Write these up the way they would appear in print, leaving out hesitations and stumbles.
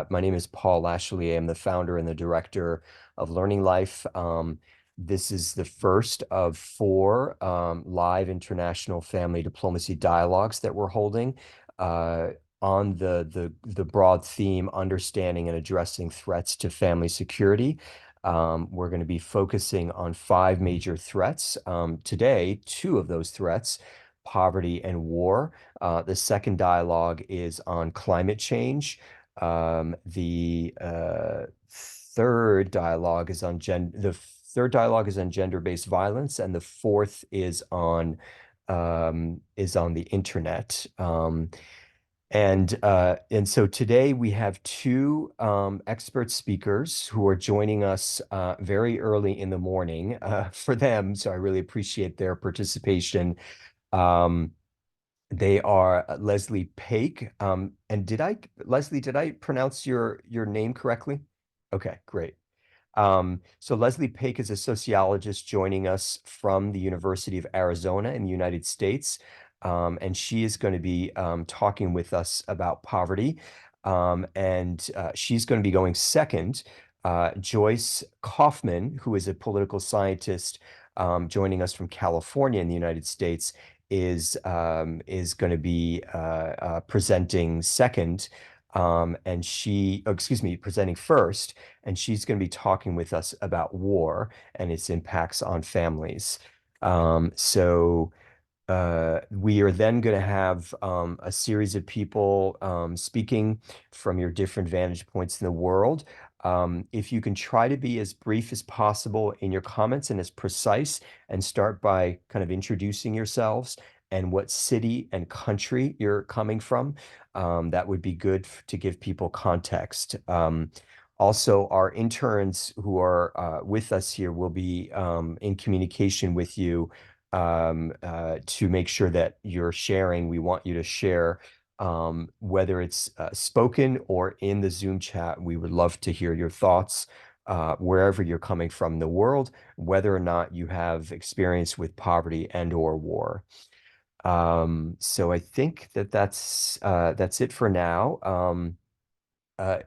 My name is Paul Lashley. I'm the founder and the director of Learning Life. This is the first of four live international family diplomacy dialogues that we're holding on the broad theme, understanding and addressing threats to family security. We're going to be focusing on five major threats. Today, two of those threats, poverty and war. The second dialogue is on climate change. The third dialogue is on gender-based violence, and the fourth is on the internet. And so today we have two expert speakers who are joining us very early in the morning for them. So I really appreciate their participation. Um, they are Leslie Paik. And Leslie, did I pronounce your name correctly? Okay, great. So Leslie Paik is a sociologist joining us from the University of Arizona in the United States. And she is going to be talking with us about poverty. And she's going to be going second. Joyce Kaufman, who is a political scientist joining us from California in the United States, is going to be presenting second. Presenting first, and she's going to be talking with us about war and its impacts on families. We are then going to have a series of people speaking from your different vantage points in the world. If you can try to be as brief as possible in your comments and as precise, and start by kind of introducing yourselves and what city and country you're coming from, that would be good to give people context. Also, our interns who are with us here will be in communication with you to make sure that you're sharing. We want you to share, whether it's spoken or in the Zoom chat. We would love to hear your thoughts wherever you're coming from in the world, whether or not you have experience with poverty and or war. So I think that's it for now. Uh,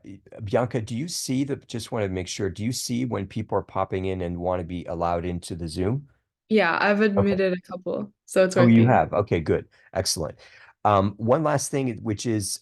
Bianca, do you see just want to make sure, do you see when people are popping in and want to be allowed into the Zoom? Yeah, I've Okay. admitted a couple, so it's Oh, you working. have. Okay, good. Excellent. One last thing, which is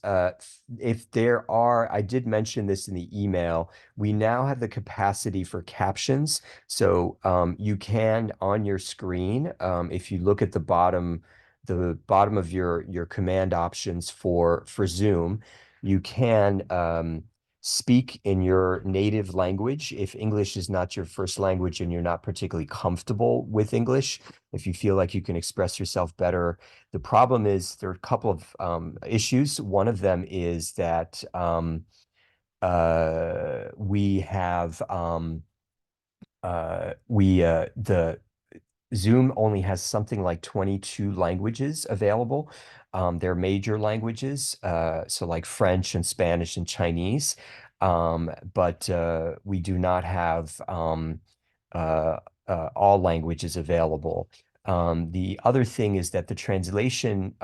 if there are, I did mention this in the email, we now have the capacity for captions. So you can on your screen, if you look at the bottom of your command options for Zoom, you can speak in your native language if English is not your first language and you're not particularly comfortable with English. If you feel like you can express yourself better. The problem is there are a couple of issues. One of them is that we have the Zoom only has something like 22 languages available. They're major languages, so like French and Spanish and Chinese. But we do not have uh, all languages available. The other thing is that the translation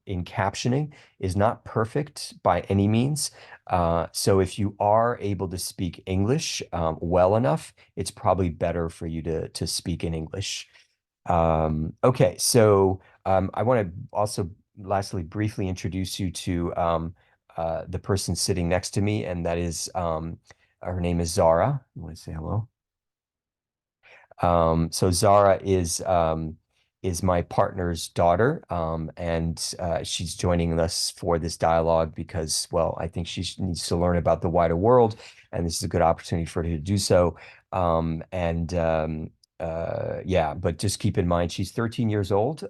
in captioning is not perfect by any means. So if you are able to speak English well enough, it's probably better for you to speak in English. Okay, so I want to also lastly briefly introduce you to the person sitting next to me, and that is her name is Zara. You want to say hello? So Zara is my partner's daughter, and she's joining us for this dialogue because, well, I think needs to learn about the wider world, and this is a good opportunity for her to do so. Yeah, but just keep in mind she's 13 years old.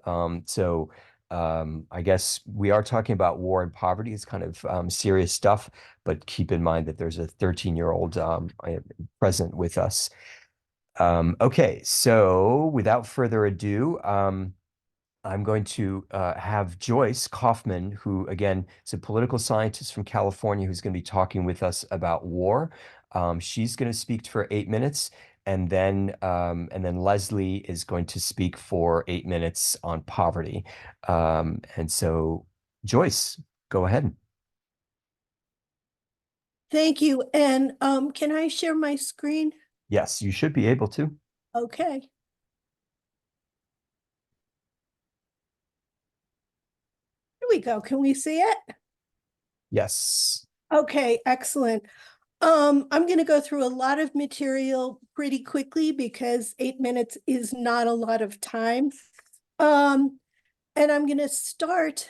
I guess we are talking about war and poverty. It's kind of serious stuff, but keep in mind that there's a 13-year-old present with us. Okay, so without further ado, I'm going to have Joyce Kaufman, who again is a political scientist from California, who's going to be talking with us about war. She's going to speak for 8 minutes, and then Leslie is going to speak for 8 minutes on poverty. And so, Joyce, go ahead. Thank you. And can I share my screen? Yes, you should be able to. Okay. Here we go. Can we see it? Yes. Okay, excellent. I'm going to go through a lot of material pretty quickly because 8 minutes is not a lot of time. And I'm going to start.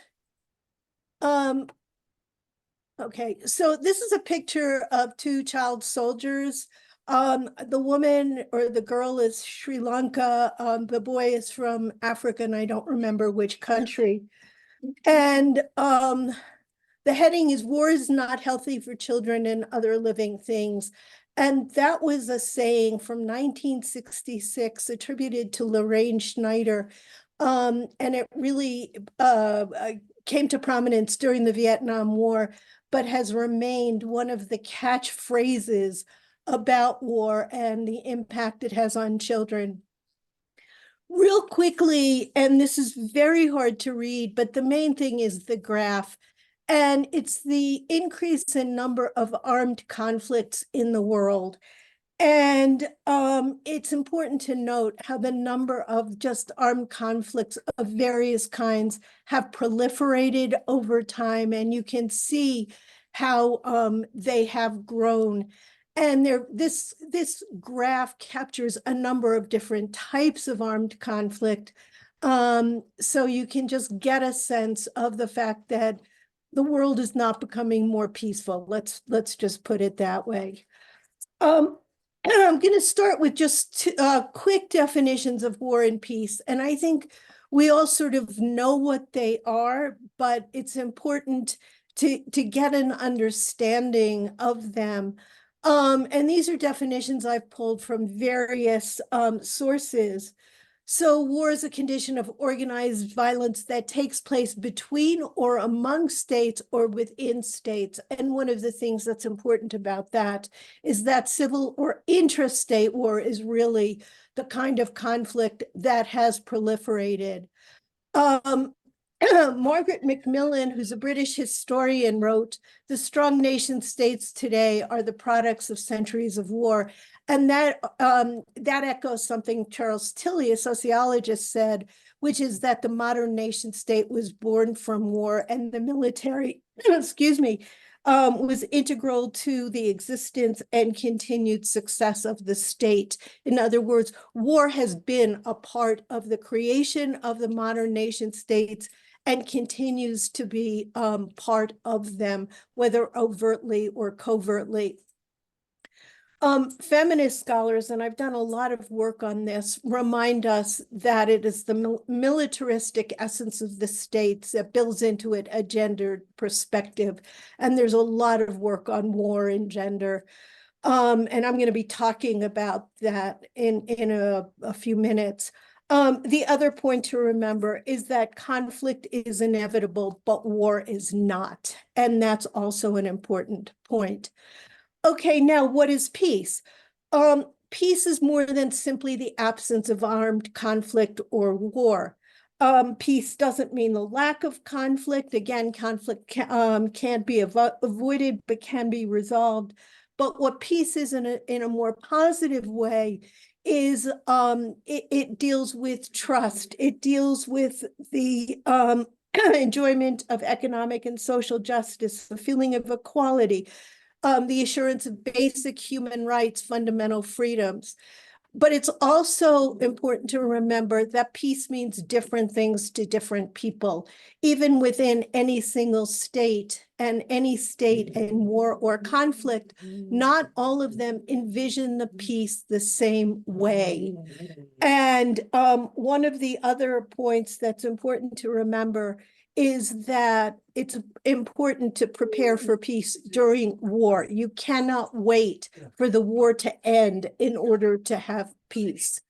Okay, so this is a picture of two child soldiers. The woman or the girl is Sri Lanka. The boy is from Africa, and I don't remember which country. And the heading is War is Not Healthy for Children and Other Living Things. And that was a saying from 1966 attributed to Lorraine Schneider. And it really came to prominence during the Vietnam War, but has remained one of the catchphrases about war and the impact it has on children. Real quickly, and this is very hard to read, but the main thing is the graph. And it's the increase in number of armed conflicts in the world. And it's important to note how the number of just armed conflicts of various kinds have proliferated over time. And you can see how they have grown. And this graph captures a number of different types of armed conflict. So you can just get a sense of the fact that the world is not becoming more peaceful. Let's just put it that way. I'm going to start with just quick definitions of war and peace. And I think we all sort of know what they are, but it's important to get an understanding of them. And these are definitions I've pulled from various sources. So war is a condition of organized violence that takes place between or among states or within states. And one of the things that's important about that is that civil or intrastate war is really the kind of conflict that has proliferated. Margaret Macmillan, who's a British historian, wrote, "The strong nation states today are the products of centuries of war." And that echoes something Charles Tilly, a sociologist, said, which is that the modern nation state was born from war, and the military, excuse me, was integral to the existence and continued success of the state. In other words, war has been a part of the creation of the modern nation states and continues to be part of them, whether overtly or covertly. Feminist scholars, and I've done a lot of work on this, remind us that it is the militaristic essence of the states that builds into it a gendered perspective. And there's a lot of work on war and gender. And I'm going to be talking about that in a few minutes. The other point to remember is that conflict is inevitable, but war is not. And that's also an important point. Okay, now what is peace? Peace is more than simply the absence of armed conflict or war. Peace doesn't mean the lack of conflict. Again, conflict can't be avoided, but can be resolved. But what peace is in a more positive way is it deals with trust. It deals with the enjoyment of economic and social justice, the feeling of equality, the assurance of basic human rights, fundamental freedoms. But it's also important to remember that peace means different things to different people, even within any single state and any state in war or conflict. Not all of them envision the peace the same way. And one of the other points that's important to remember is that it's important to prepare for peace during war. You cannot wait for the war to end in order to have peace.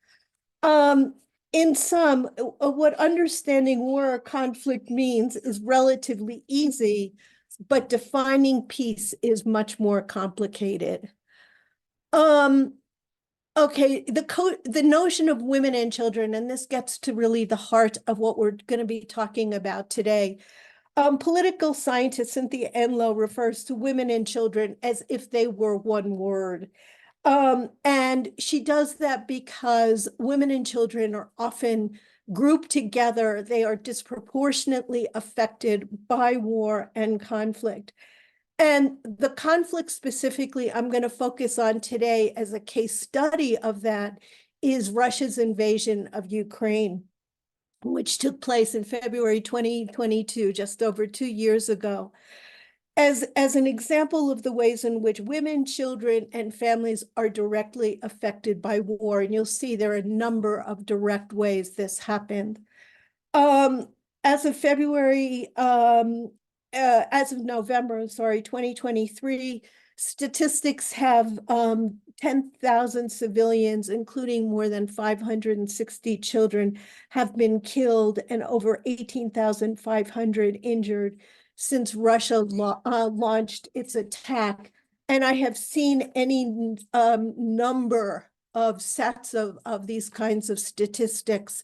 In sum, what understanding war or conflict means is relatively easy, but defining peace is much more complicated. Okay, the notion of women and children, and this gets to really the heart of what we're going to be talking about today. Political scientist Cynthia Enloe refers to women and children as if they were one word. And she does that because women and children are often grouped together. They are disproportionately affected by war and conflict. And the conflict specifically I'm going to focus on today as a case study of that is Russia's invasion of Ukraine, which took place in February 2022, just over 2 years ago. As an example of the ways in which women, children, and families are directly affected by war, and you'll see there are a number of direct ways this happened. As of November, 2023, statistics have 10,000 civilians, including more than 560 children, have been killed and over 18,500 injured since Russia launched its attack. And I have seen any number of sets of these kinds of statistics.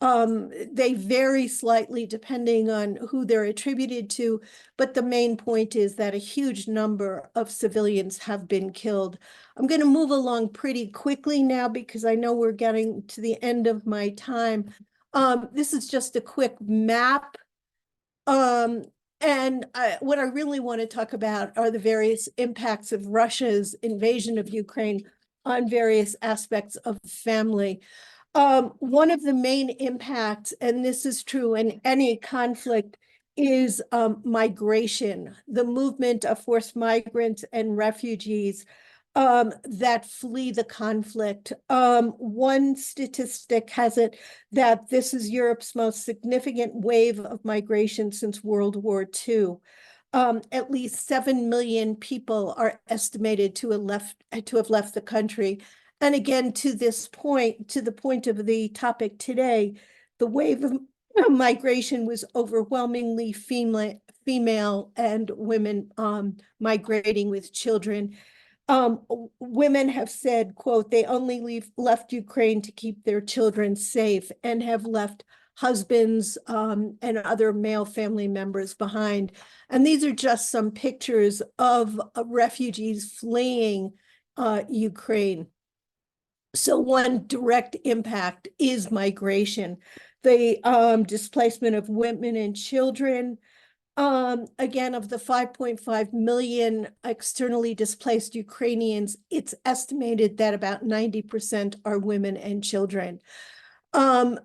They vary slightly depending on who they're attributed to, but the main point is that a huge number of civilians have been killed. I'm going to move along pretty quickly now because I know we're getting to the end of my time. This is just a quick map. And what I really want to talk about are the various impacts of Russia's invasion of Ukraine on various aspects of family. One of the main impacts, and this is true in any conflict, is migration, the movement of forced migrants and refugees that flee the conflict. One statistic has it that this is Europe's most significant wave of migration since World War II. At least 7 million people are estimated to have left the country. And again, to the point of the topic today, the wave of migration was overwhelmingly female and women migrating with children. Women have said, quote, they only left Ukraine to keep their children safe and have left husbands and other male family members behind. And these are just some pictures of refugees fleeing Ukraine. So one direct impact is migration, the displacement of women and children. Again, of the 5.5 million externally displaced Ukrainians, it's estimated that about 90% are women and children. To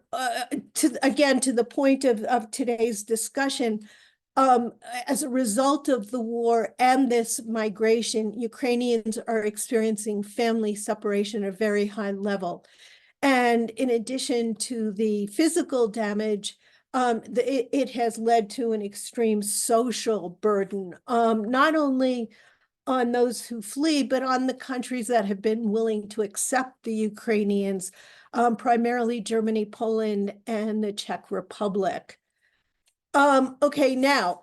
the point of today's discussion, as a result of the war and this migration, Ukrainians are experiencing family separation at a very high level. And in addition to the physical damage, it has led to an extreme social burden, not only on those who flee, but on the countries that have been willing to accept the Ukrainians, primarily Germany, Poland, and the Czech Republic. Okay, now,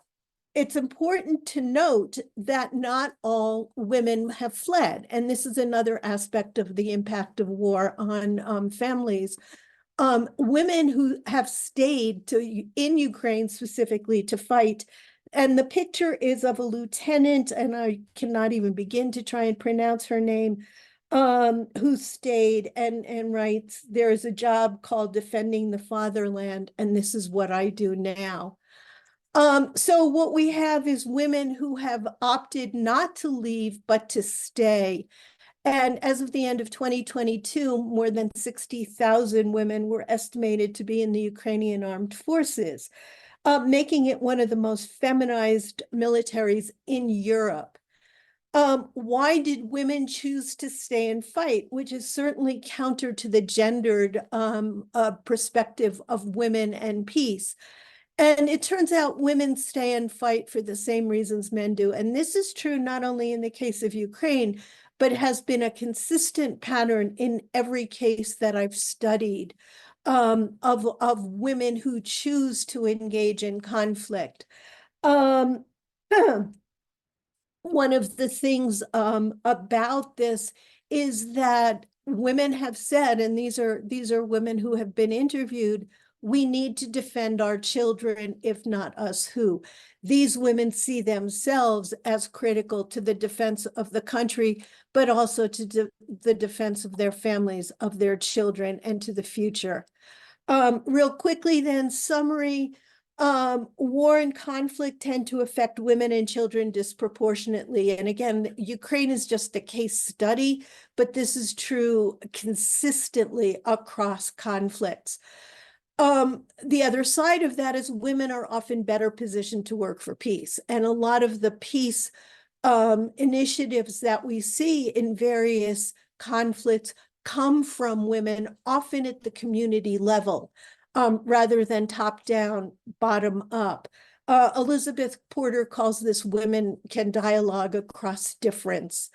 it's important to note that not all women have fled, and this is another aspect of the impact of war on families. Women who have stayed in Ukraine specifically to fight, and the picture is of a lieutenant, and I cannot even begin to try and pronounce her name, who stayed and writes, there is a job called defending the fatherland, and this is what I do now. So what we have is women who have opted not to leave, but to stay. And as of the end of 2022, more than 60,000 women were estimated to be in the Ukrainian armed forces, making it one of the most feminized militaries in Europe. Why did women choose to stay and fight, which is certainly counter to the gendered perspective of women and peace? And it turns out women stay and fight for the same reasons men do. And this is true not only in the case of Ukraine, but has been a consistent pattern in every case that I've studied of women who choose to engage in conflict. One of the things about this is that women have said, and these are women who have been interviewed, we need to defend our children, if not us, who? These women see themselves as critical to the defense of the country, but also to the defense of their families, of their children, and to the future. Real quickly then, summary. War and conflict tend to affect women and children disproportionately. And again, Ukraine is just a case study, but this is true consistently across conflicts. The other side of that is women are often better positioned to work for peace. And a lot of the peace initiatives that we see in various conflicts come from women, often at the community level, rather than top down, bottom up. Elizabeth Porter calls this women can dialogue across difference.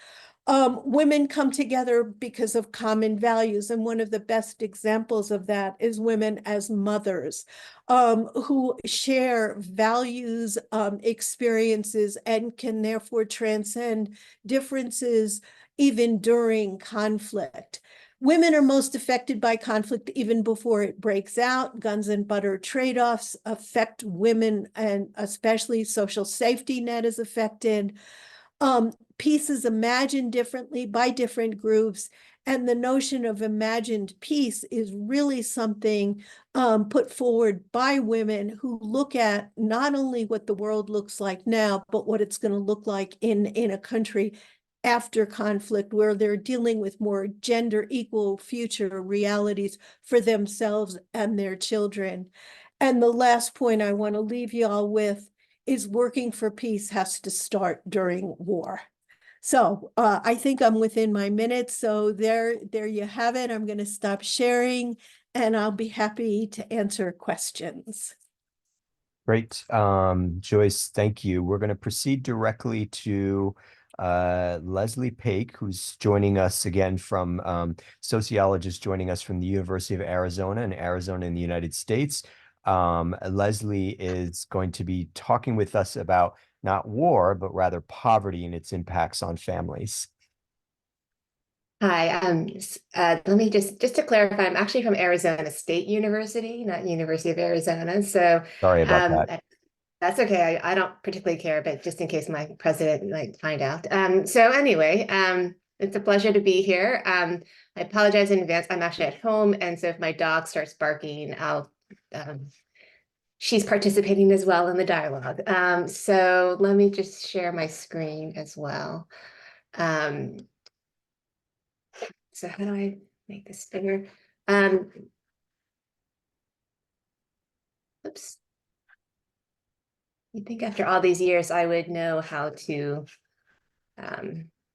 Women come together because of common values, and one of the best examples of that is women as mothers, who share values, experiences, and can therefore transcend differences even during conflict. Women are most affected by conflict even before it breaks out. Guns and butter trade-offs affect women, and especially social safety net is affected. Peace is imagined differently by different groups, and the notion of imagined peace is really something put forward by women who look at not only what the world looks like now, but what it's going to look like in a country after conflict, where they're dealing with more gender equal future realities for themselves and their children. And the last point I want to leave you all with is working for peace has to start during war. So I think I'm within my minutes. So there you have it. I'm going to stop sharing, and I'll be happy to answer questions. Great. Joyce, thank you. We're going to proceed directly to Leslie Paik, who's joining us again from sociologist joining us from the University of Arizona in the United States. Leslie is going to be talking with us about not war, but rather poverty and its impacts on families. Hi, let me just to clarify, I'm actually from Arizona State University, not University of Arizona. So sorry about that. That's okay. I don't particularly care, but just in case my president might find out. So anyway, it's a pleasure to be here. I apologize in advance. I'm actually at home, and so if my dog starts barking, she's participating as well in the dialogue. So let me just share my screen as well. So how do I make this bigger? Oops. You'd think after all these years, I would know how to.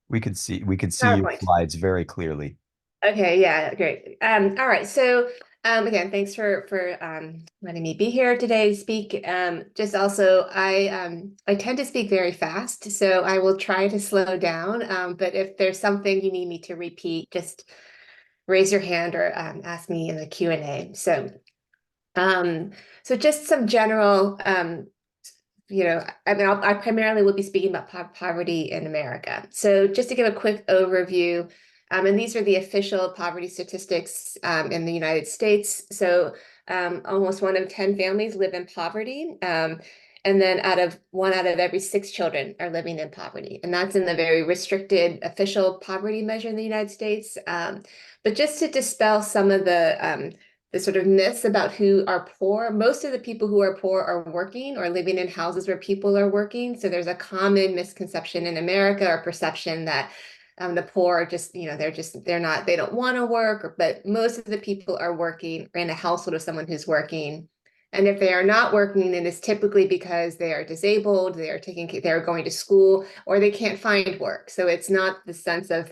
We could see your slides very clearly. Okay, yeah, great. All right, so again, thanks for letting me be here today to speak. Just also, I tend to speak very fast, so I will try to slow down. But if there's something you need me to repeat, just raise your hand or ask me in the Q&A. So just some general. I primarily will be speaking about poverty in America. So just to give a quick overview, and these are the official poverty statistics in the United States. So almost 1 in 10 families live in poverty. And then 1 out of every 6 children are living in poverty. And that's in the very restricted official poverty measure in the United States. But just to dispel some of the sort of myths about who are poor. Most of the people who are poor are working or living in houses where people are working. So there's a common misconception in America or perception that the poor are just, they don't want to work, but most of the people are working in a household of someone who's working. And if they are not working, it is typically because they are disabled, they're going to school, or they can't find work. So it's not the sense of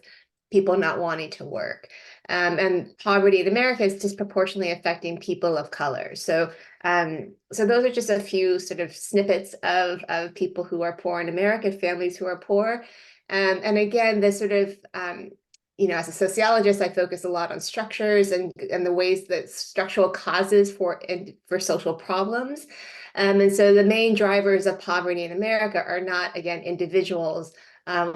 people not wanting to work. And poverty in America is disproportionately affecting people of color. So those are just a few sort of snippets of people who are poor in America, families who are poor. And again, the sort of, as a sociologist, I focus a lot on structures and the ways that structural causes for social problems. And so the main drivers of poverty in America are not, again, individuals,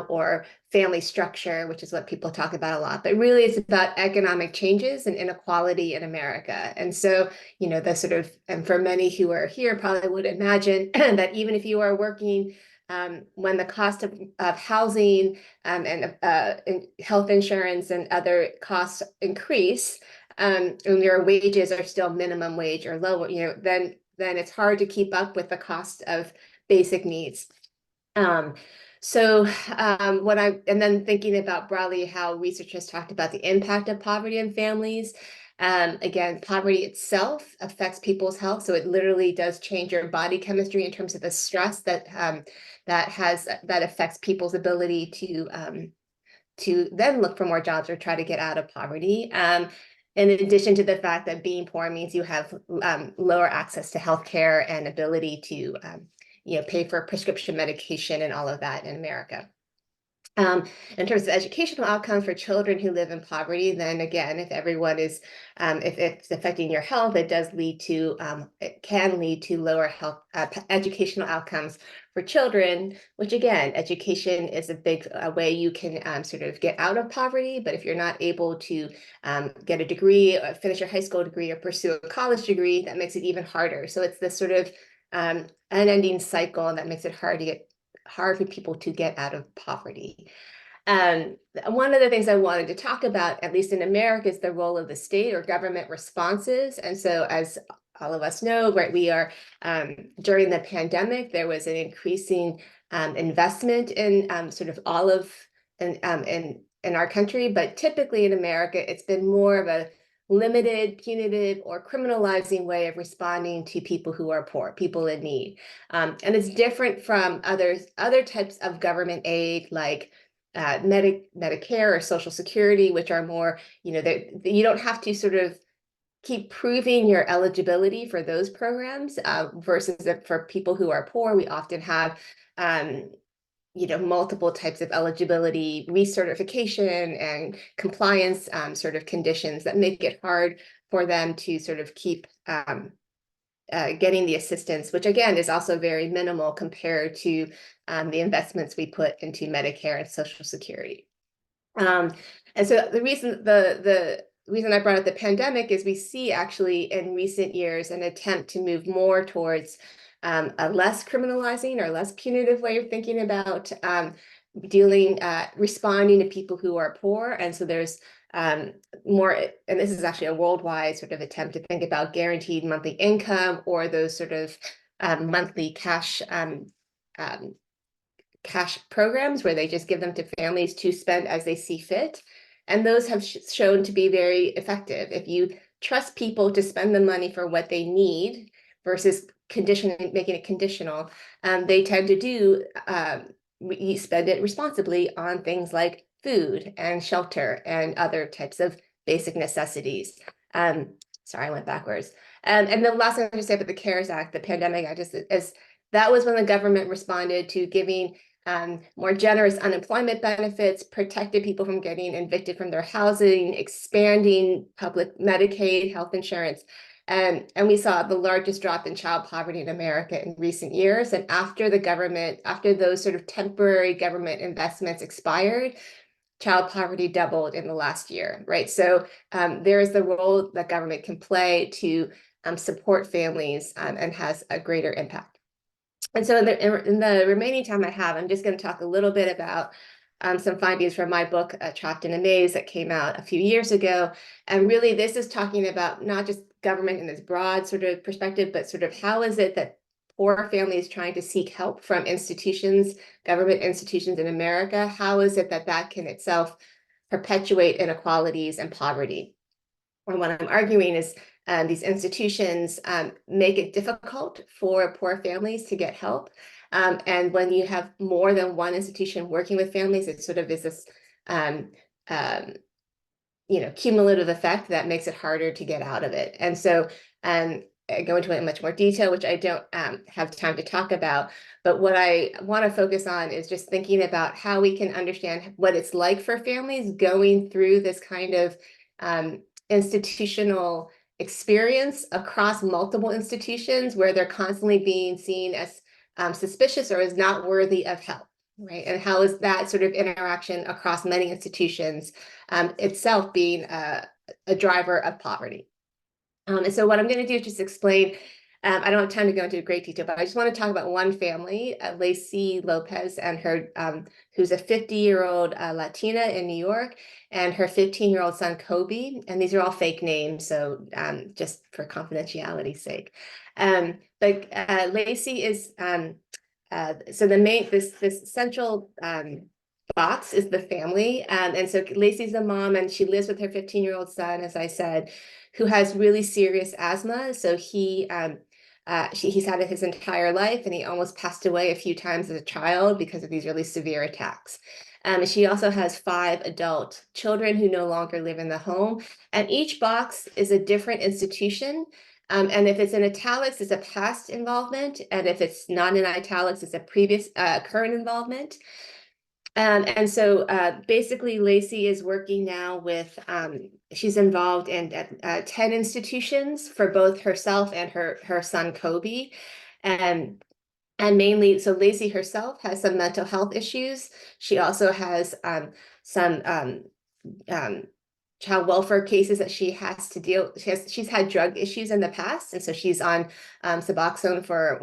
or family structure, which is what people talk about a lot. But really, it's about economic changes and inequality in America. And so, you know, the sort of, and for many who are here probably would imagine that even if you are working, when the cost of housing and health insurance and other costs increase, and your wages are still minimum wage or lower, you know, then it's hard to keep up with the cost of basic needs. And then thinking about broadly how research has talked about the impact of poverty in families. Again, poverty itself affects people's health, so it literally does change your body chemistry in terms of the stress that affects people's ability to then look for more jobs or try to get out of poverty. In addition to the fact that being poor means you have lower access to healthcare and ability to pay for prescription medication and all of that in America. In terms of educational outcomes for children who live in poverty, then again, if everyone is, if it's affecting your health, it can lead to lower health educational outcomes for children, which again, education is a big way you can sort of get out of poverty. But if you're not able to get a degree, or finish your high school degree, or pursue a college degree, that makes it even harder. So it's this sort of unending cycle that makes it hard for people to get out of poverty. One of the things I wanted to talk about, at least in America, is the role of the state or government responses. And so, as all of us know, right, we are during the pandemic, there was an increasing investment in sort of all of in our country, but typically in America, it's been more of a limited, punitive, or criminalizing way of responding to people who are poor, people in need. And it's different from other types of government aid, like Medicare or Social Security, which are more, you don't have to sort of keep proving your eligibility for those programs versus for people who are poor. We often have multiple types of eligibility, recertification, and compliance sort of conditions that make it hard for them to sort of keep getting the assistance, which again is also very minimal compared to the investments we put into Medicare and Social Security. And so the reason I brought up the pandemic is we see actually in recent years an attempt to move more towards a less criminalizing or less punitive way of thinking about responding to people who are poor. And so there's more, and this is actually a worldwide sort of attempt to think about guaranteed monthly income or those sort of monthly cash programs where they just give them to families to spend as they see fit. And those have shown to be very effective. If you trust people to spend the money for what they need versus making it conditional, they tend to do you spend it responsibly on things like food and shelter and other types of basic necessities. Sorry, I went backwards. And the last thing I want to say about the CARES Act, the Pandemic Act, is that was when the government responded to giving more generous unemployment benefits, protected people from getting evicted from their housing, expanding public Medicaid, health insurance. And we saw the largest drop in child poverty in America in recent years. And after those sort of temporary government investments expired, child poverty doubled in the last year, right? So there is the role that government can play to support families and has a greater impact. And so in the remaining time I have, I'm just going to talk a little bit about some findings from my book, Trapped in a Maze, that came out a few years ago. And really, this is talking about not just government in this broad sort of perspective, but sort of how is it that poor families trying to seek help from institutions, government institutions in America, how is it that can itself perpetuate inequalities and poverty? And what I'm arguing is these institutions make it difficult for poor families to get help. And when you have more than one institution working with families, it sort of is this cumulative effect that makes it harder to get out of it. And so I go into it in much more detail, which I don't have time to talk about. But what I want to focus on is just thinking about how we can understand what it's like for families going through this kind of institutional experience across multiple institutions where they're constantly being seen as suspicious or as not worthy of help, right? And how is that sort of interaction across many institutions itself being a driver of poverty? And so what I'm going to do is just explain. I don't have time to go into great detail, but I just want to talk about one family, Lacey Lopez and her, who's a 50-year-old Latina in New York, and her 15-year-old son, Kobe. And these are all fake names, so just for confidentiality's sake. But Lacey is, so this central box is the family. And so Lacey's the mom, and she lives with her 15-year-old son, as I said, who has really serious asthma. So he's had it his entire life, and he almost passed away a few times as a child because of these really severe attacks. She also has 5 adult children who no longer live in the home, and each box is a different institution. And if it's in italics, it's a past involvement, and if it's not in italics, it's a previous current involvement. And so basically, Lacey is working now with, she's involved in 10 institutions for both herself and her son, Kobe. And mainly, so Lacey herself has some mental health issues. She also has some child welfare cases that she has to deal. She's had drug issues in the past, and so she's on Suboxone for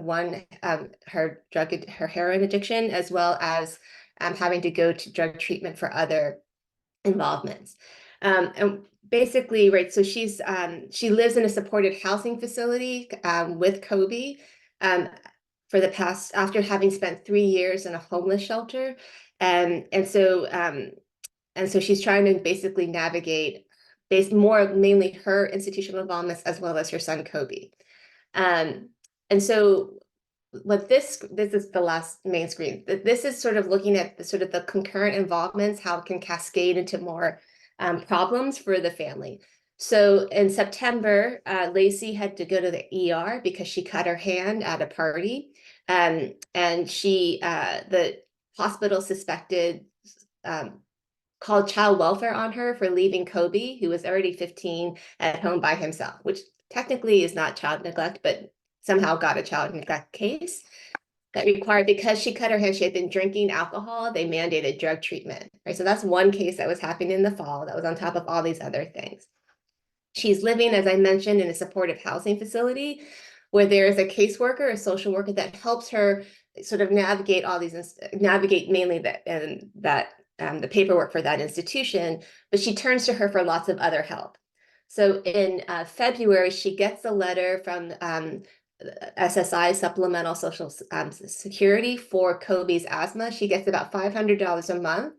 her heroin addiction, as well as having to go to drug treatment for other involvements. And basically, right, so she lives in a supported housing facility with Kobe for the past, after having spent 3 years in a homeless shelter. And so she's trying to basically navigate mainly her institutional involvements as well as her son, Kobe. And so what this is the last main screen. This is sort of looking at the concurrent involvements, how it can cascade into more problems for the family. So in September, Lacey had to go to the ER because she cut her hand at a party. And the hospital suspected, called child welfare on her for leaving Kobe, who was already 15, at home by himself, which technically is not child neglect, but somehow got a child neglect case that required, because she cut her hand, she had been drinking alcohol, they mandated drug treatment, right? So that's one case that was happening in the fall that was on top of all these other things. She's living, as I mentioned, in a supportive housing facility where there's a caseworker, a social worker that helps her sort of navigate all these, navigate mainly the paperwork for that institution, but she turns to her for lots of other help. So in February, she gets a letter from SSI, Supplemental Social Security, for Kobe's asthma. She gets about $500 a month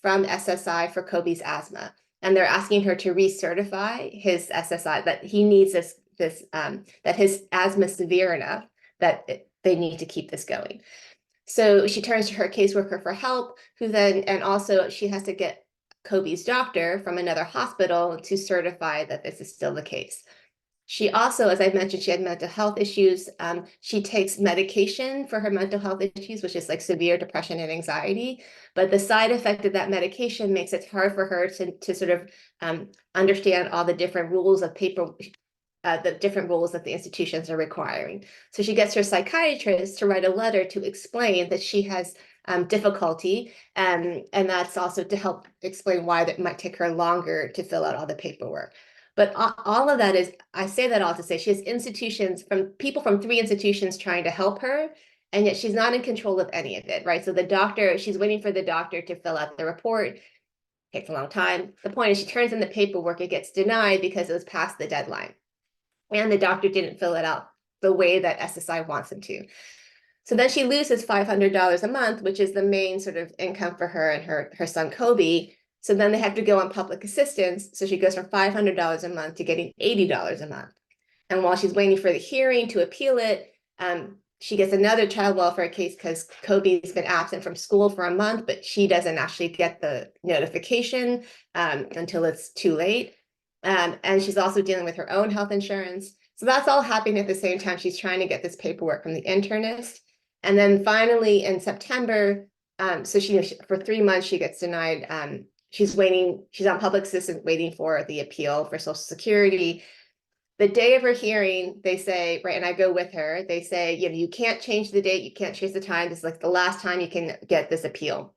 from SSI for Kobe's asthma. And they're asking her to recertify his SSI, that he needs that his asthma is severe enough that they need to keep this going. So she turns to her caseworker for help, and also she has to get Kobe's doctor from another hospital to certify that this is still the case. She also, as I mentioned, she had mental health issues. She takes medication for her mental health issues, which is like severe depression and anxiety. But the side effect of that medication makes it hard for her to sort of understand all the different rules of the different rules that the institutions are requiring. So she gets her psychiatrist to write a letter to explain that she has difficulty, and that's also to help explain why that might take her longer to fill out all the paperwork. But all of that is, I say that all to say, she has people from 3 institutions trying to help her, and yet she's not in control of any of it, right? So she's waiting for the doctor to fill out the report. Takes a long time. The point is, she turns in the paperwork, it gets denied because it was past the deadline. And the doctor didn't fill it out the way that SSI wants him to. So then she loses $500 a month, which is the main sort of income for her and her son, Kobe. So then they have to go on public assistance. So she goes from $500 a month to getting $80 a month. And while she's waiting for the hearing to appeal it, she gets another child welfare case because Kobe's been absent from school for a month, but she doesn't actually get the notification until it's too late. And she's also dealing with her own health insurance. So that's all happening at the same time. She's trying to get this paperwork from the internist. And then finally in September, so for 3 months, she gets denied. She's on public assistance waiting for the appeal for Social Security. The day of her hearing, they say, right, and I go with her, they say, you know, you can't change the date, you can't change the time. This is like the last time you can get this appeal.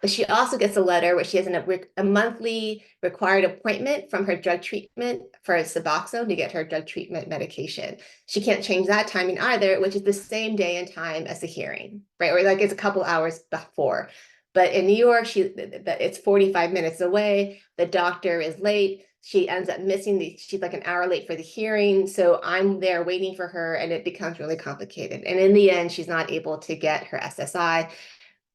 But she also gets a letter where she has a monthly required appointment from her drug treatment for Suboxone to get her drug treatment medication. She can't change that timing either, which is the same day and time as the hearing, right? Or like it's a couple hours before. But in New York, it's 45 minutes away. The doctor is late. She ends up missing she's like an hour late for the hearing. So I'm there waiting for her, and it becomes really complicated. And in the end, she's not able to get her SSI.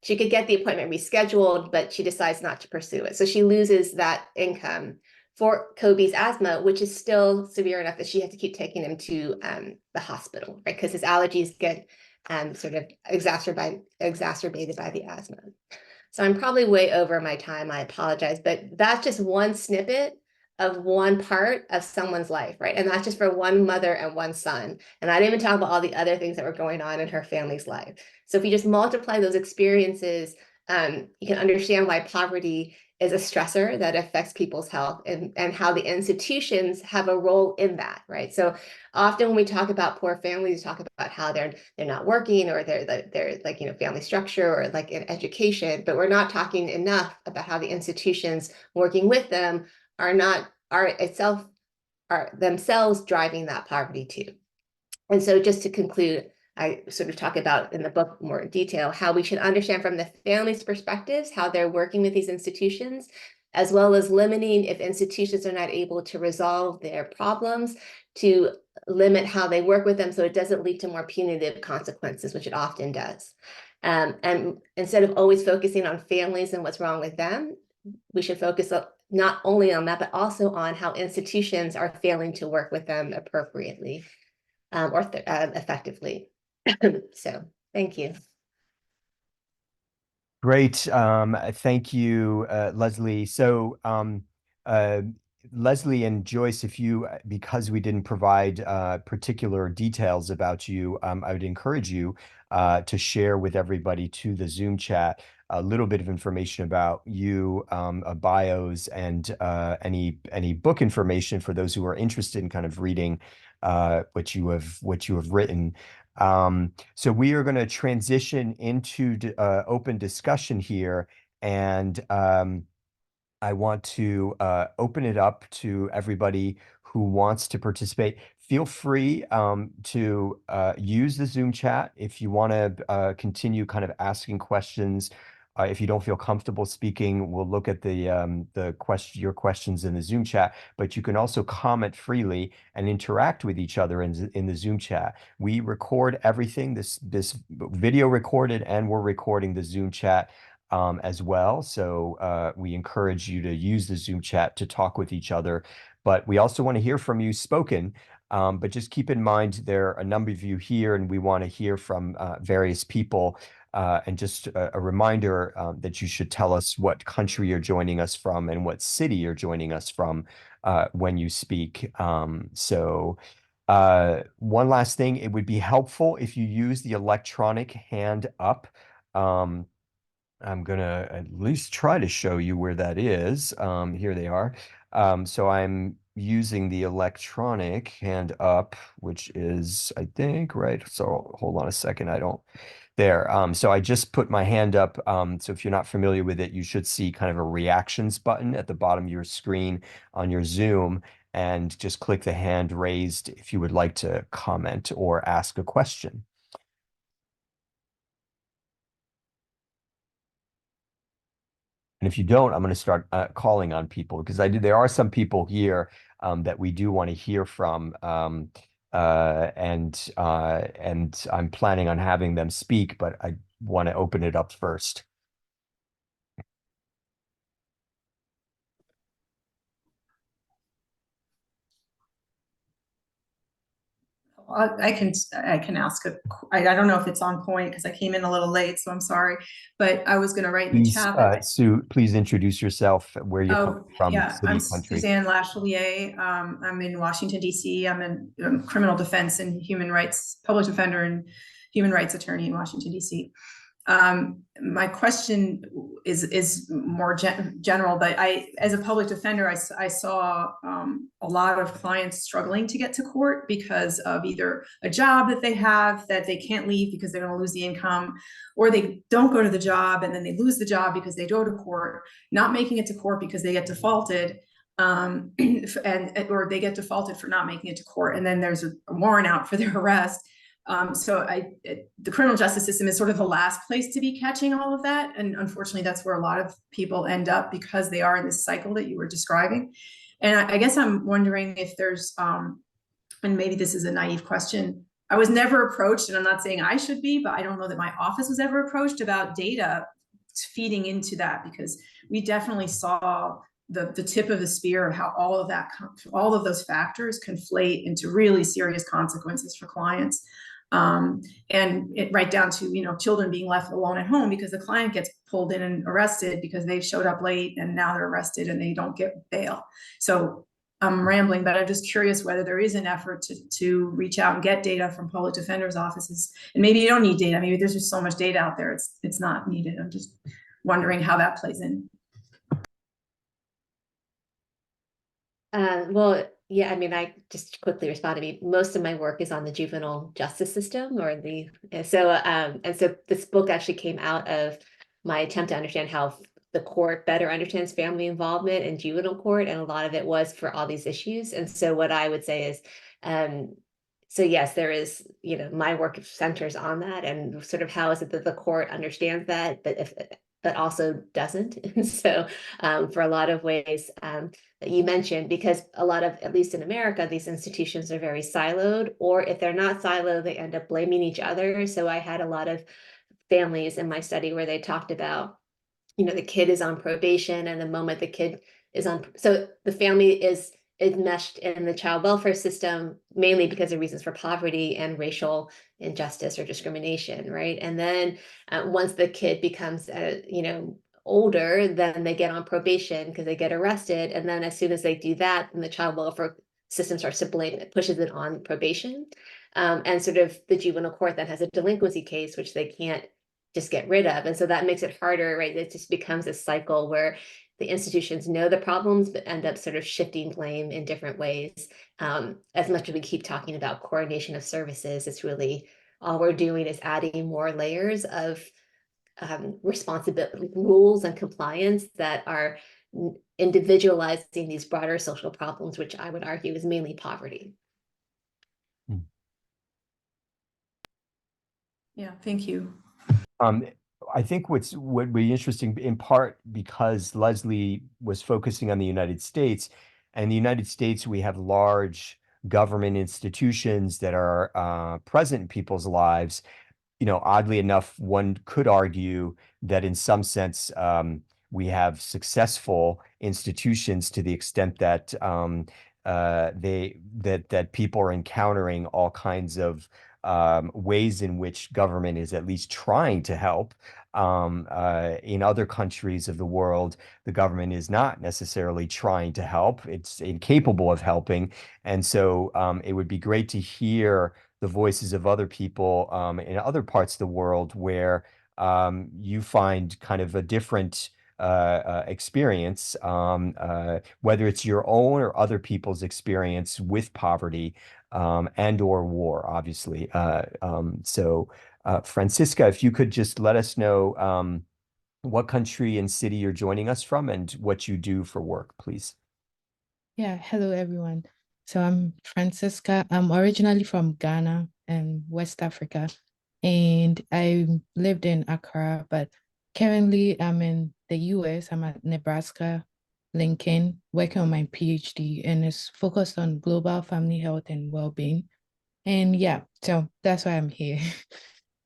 She could get the appointment rescheduled, but she decides not to pursue it. So she loses that income for Kobe's asthma, which is still severe enough that she has to keep taking him to the hospital, right? Because his allergies get sort of exacerbated by the asthma. So I'm probably way over my time. I apologize, but that's just one snippet of one part of someone's life, right? And that's just for one mother and one son. And I didn't even talk about all the other things that were going on in her family's life. So if you just multiply those experiences, you can understand why poverty is a stressor that affects people's health, and how the institutions have a role in that, right? So often when we talk about poor families, we talk about how they're not working, or they're like, you know, family structure, or like in education, but we're not talking enough about how the institutions working with them are themselves driving that poverty too. And so just to conclude, I sort of talk about in the book more in detail how we should understand from the family's perspectives how they're working with these institutions, as well as limiting, if institutions are not able to resolve their problems, to limit how they work with them so it doesn't lead to more punitive consequences, which it often does. And instead of always focusing on families and what's wrong with them, we should focus not only on that, but also on how institutions are failing to work with them appropriately or effectively. So thank you. Great. Thank you, Leslie. So Leslie and Joyce, because we didn't provide particular details about you, I would encourage you to share with everybody to the Zoom chat a little bit of information about you, bios, and any book information for those who are interested in kind of reading what you have written. So we are going to transition into open discussion here, and I want to open it up to everybody who wants to participate. Feel free to use the Zoom chat if you want to continue kind of asking questions. If you don't feel comfortable speaking, we'll look at your questions in the Zoom chat, but you can also comment freely and interact with each other in the Zoom chat. We record everything, this video recorded, and we're recording the Zoom chat as well. So we encourage you to use the Zoom chat to talk with each other, but we also want to hear from you spoken. But just keep in mind, there are a number of you here, and we want to hear from various people. And just a reminder that you should tell us what country you're joining us from and what city you're joining us from when you speak. So one last thing, it would be helpful if you use the electronic hand up. I'm going to at least try to show you where that is. Here they are. So I'm using the electronic hand up, which is, I think, right. So hold on a second. There. So I just put my hand up. So if you're not familiar with it, you should see kind of a reactions button at the bottom of your screen on your Zoom, and just click the hand raised if you would like to comment or ask a question. And if you don't, I'm going to start calling on people, because there are some people here that we do want to hear from, and I'm planning on having them speak, but I want to open it up first. I can ask I don't know if it's on point because I came in a little late, so I'm sorry, but I was going to write in the chat. Sue, please introduce yourself, where you're coming from, yeah, city, I'm country. Suzanne Lachelier. I'm in Washington, D.C. I'm a criminal defense and human rights public defender and human rights attorney in Washington, D.C. My question is more general, but as a public defender, I saw a lot of clients struggling to get to court because of either a job that they have that they can't leave because they're going to lose the income, or they don't go to the job and then they lose the job because they go to court, not making it to court because they get defaulted. Or they get defaulted for not making it to court, and then there's a warrant out for their arrest. The criminal justice system is sort of the last place to be catching all of that. And unfortunately, that's where a lot of people end up because they are in this cycle that you were describing. And I guess I'm wondering if there's, and maybe this is a naive question, I was never approached, and I'm not saying I should be, but I don't know that my office was ever approached about data feeding into that, because we definitely saw the tip of the spear of how all of those factors conflate into really serious consequences for clients. And it right down to, you know, children being left alone at home because the client gets pulled in and arrested because they showed up late and now they're arrested and they don't get bail. So I'm rambling, but I'm just curious whether there is an effort to reach out and get data from public defenders' offices. And maybe you don't need data. Maybe there's just so much data out there, it's not needed. I'm just wondering how that plays in. Well, yeah, I mean, I just quickly respond. I mean, most of my work is on the juvenile justice system, or and so this book actually came out of my attempt to understand how the court better understands family involvement in juvenile court, and a lot of it was for all these issues. And so what I would say is, so yes, there is, you know, my work centers on that, and sort of how is it that the court understands that, but also doesn't. And so for a lot of ways that you mentioned, because a lot of, at least in America, these institutions are very siloed, or if they're not siloed, they end up blaming each other. So I had a lot of families in my study where they talked about, you know, the kid is on probation, and the moment the kid is on, so the family is enmeshed in the child welfare system, mainly because of reasons for poverty and racial injustice or discrimination, right? And then once the kid becomes, you know, older, then they get on probation because they get arrested. And then as soon as they do that, then the child welfare system starts to blame it, pushes it on probation. And sort of the juvenile court then has a delinquency case, which they can't just get rid of. And so that makes it harder, right? It just becomes a cycle where the institutions know the problems, but end up sort of shifting blame in different ways. As much as we keep talking about coordination of services, it's really all we're doing is adding more layers of responsibility, rules, and compliance that are individualizing these broader social problems, which I would argue is mainly poverty. Yeah, thank you. I think what would be interesting, in part because Leslie was focusing on the United States, and in the United States we have large government institutions that are present in people's lives. You know, oddly enough, one could argue that in some sense we have successful institutions to the extent that that people are encountering all kinds of ways in which government is at least trying to help. In other countries of the world, the government is not necessarily trying to help. It's incapable of helping. And so it would be great to hear the voices of other people in other parts of the world where you find kind of a different experience, whether it's your own or other people's experience with poverty and or war, obviously. Francisca, if you could just let us know what country and city you're joining us from and what you do for work, please. Yeah, hello everyone. So I'm Francisca. I'm originally from Ghana and West Africa, and I lived in Accra, but currently I'm in the US. I'm at Nebraska, Lincoln, working on my PhD, and it's focused on global family health and well-being. And yeah, so that's why I'm here.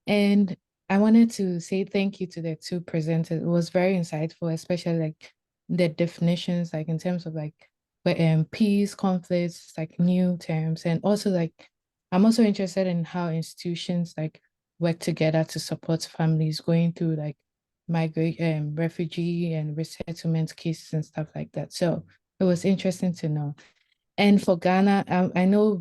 And I wanted to say thank you to the two presenters. It was very insightful, especially like the definitions, like in terms of like peace, conflicts, like new terms. And also like, I'm also interested in how institutions like work together to support families going through like refugee and resettlement cases and stuff like that. So it was interesting to know. And for Ghana, I know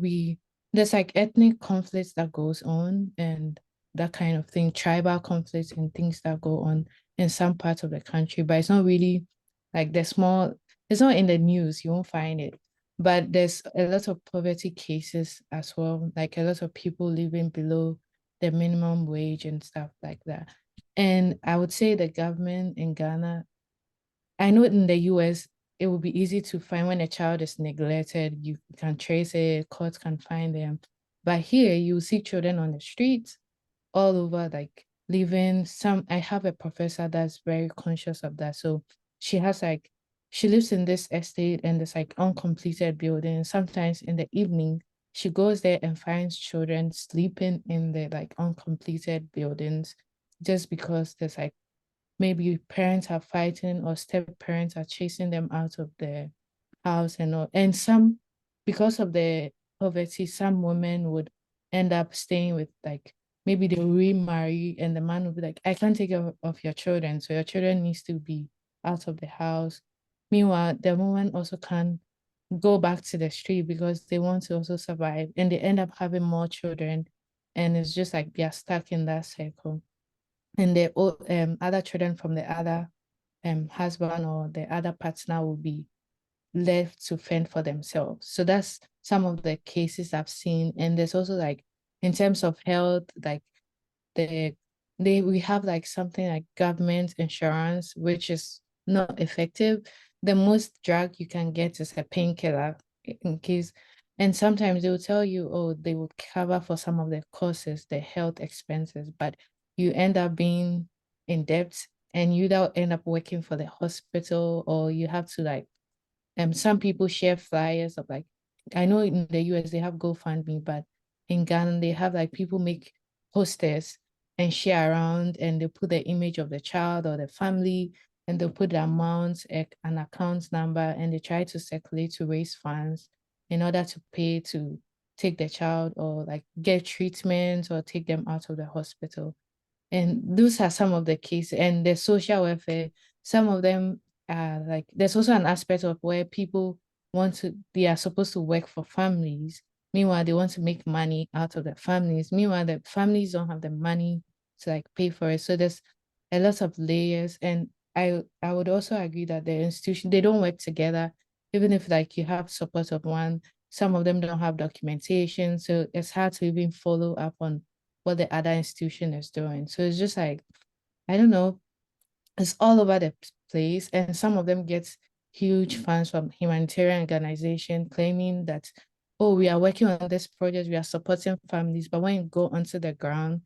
there's like ethnic conflicts that goes on, and that kind of thing, tribal conflicts and things that go on in some parts of the country, but it's not really like it's not in the news, you won't find it. But there's a lot of poverty cases as well, like a lot of people living below the minimum wage and stuff like that. And I would say the government in Ghana, I know in the US, it would be easy to find when a child is neglected, you can trace it, courts can find them. But here you see children on the streets all over, like living I have a professor that's very conscious of that. So she has like, she lives in this estate and there's like uncompleted buildings. Sometimes in the evening, she goes there and finds children sleeping in the like uncompleted buildings just because there's like maybe parents are fighting or step parents are chasing them out of the house and all. And some, because of the poverty, some women would end up staying with like, maybe they remarry and the man will be like, I can't take care of your children. So your children needs to be out of the house. Meanwhile, the woman also can't go back to the street because they want to also survive and they end up having more children. And it's just like they're stuck in that cycle. And the other children from the other husband or the other partner will be left to fend for themselves. So that's some of the cases I've seen. And there's also like in terms of health, like we have like something like government insurance, which is not effective. The most drug you can get is a painkiller in case, and sometimes they will tell you, oh, they will cover for some of the costs, the health expenses, but you end up being in debt and you don't end up working for the hospital, or you have to like some people share flyers of like, I know in the US they have GoFundMe, but in Ghana they have like people make posters and share around and they put the image of the child or the family and they'll put the amount, an account number, and they try to circulate to raise funds in order to pay to take the child or like get treatment or take them out of the hospital. And those are some of the cases. And the social welfare, some of them like there's also an aspect of where people they are supposed to work for families. Meanwhile, they want to make money out of the families. Meanwhile, the families don't have the money to like pay for it. So there's a lot of layers. And I would also agree that the institution, they don't work together. Even if like you have support of one, some of them don't have documentation. So it's hard to even follow up on what the other institution is doing. So it's just like, I don't know, it's all over the place. And some of them get huge funds from humanitarian organization claiming that, oh, we are working on this project, we are supporting families. But when you go onto the ground,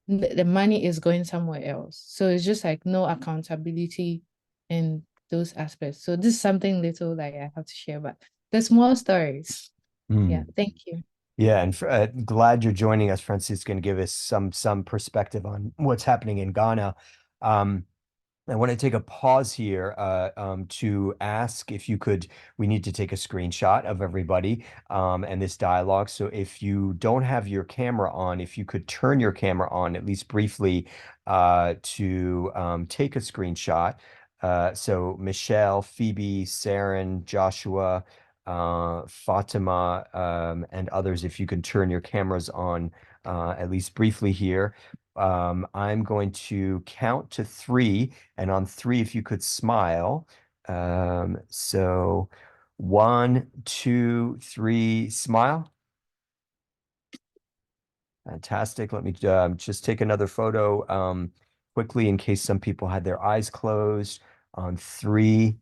the money is going somewhere else. So it's just like no accountability in those aspects. So this is something little like I have to share, but there's more stories. Yeah, thank you. Yeah, and glad you're joining us, Francisca, and give us some perspective on what's happening in Ghana. I want to take a pause here to ask if you could, we need to take a screenshot of everybody and this dialogue. So if you don't have your camera on, if you could turn your camera on, at least briefly, to take a screenshot. So Michelle, Phoebe, Saren, Joshua, Fatima, and others, if you can turn your cameras on at least briefly here. I'm going to count to 3, and on 3, if you could smile. So 1, 2, 3, smile. Fantastic. Let me just take another photo quickly in case some people had their eyes closed. On 3,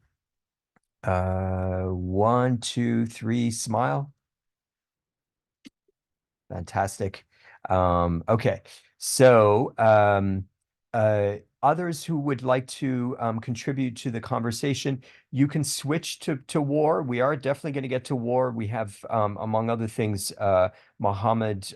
1, 2, 3, smile. Fantastic. Okay, so others who would like to contribute to the conversation, you can switch to war. We are definitely going to get to war. We have, among other things, Mohammed,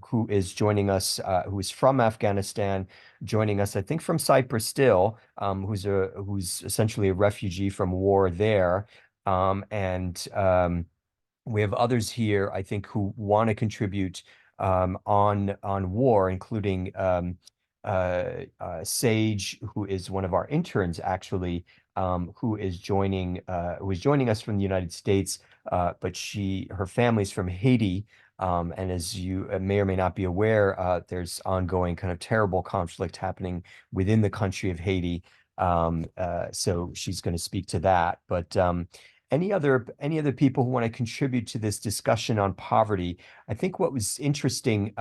who is joining us, who is from Afghanistan, joining us, I think, from Cyprus still, who's essentially a refugee from war there, and we have others here, I think, who want to contribute on war, including Sage, who is one of our interns, actually, who is joining us from the United States, but her family's from Haiti, And as you may or may not be aware, there's ongoing kind of terrible conflict happening within the country of Haiti. So she's going to speak to that. But any other people who want to contribute to this discussion on poverty? I think what was interesting,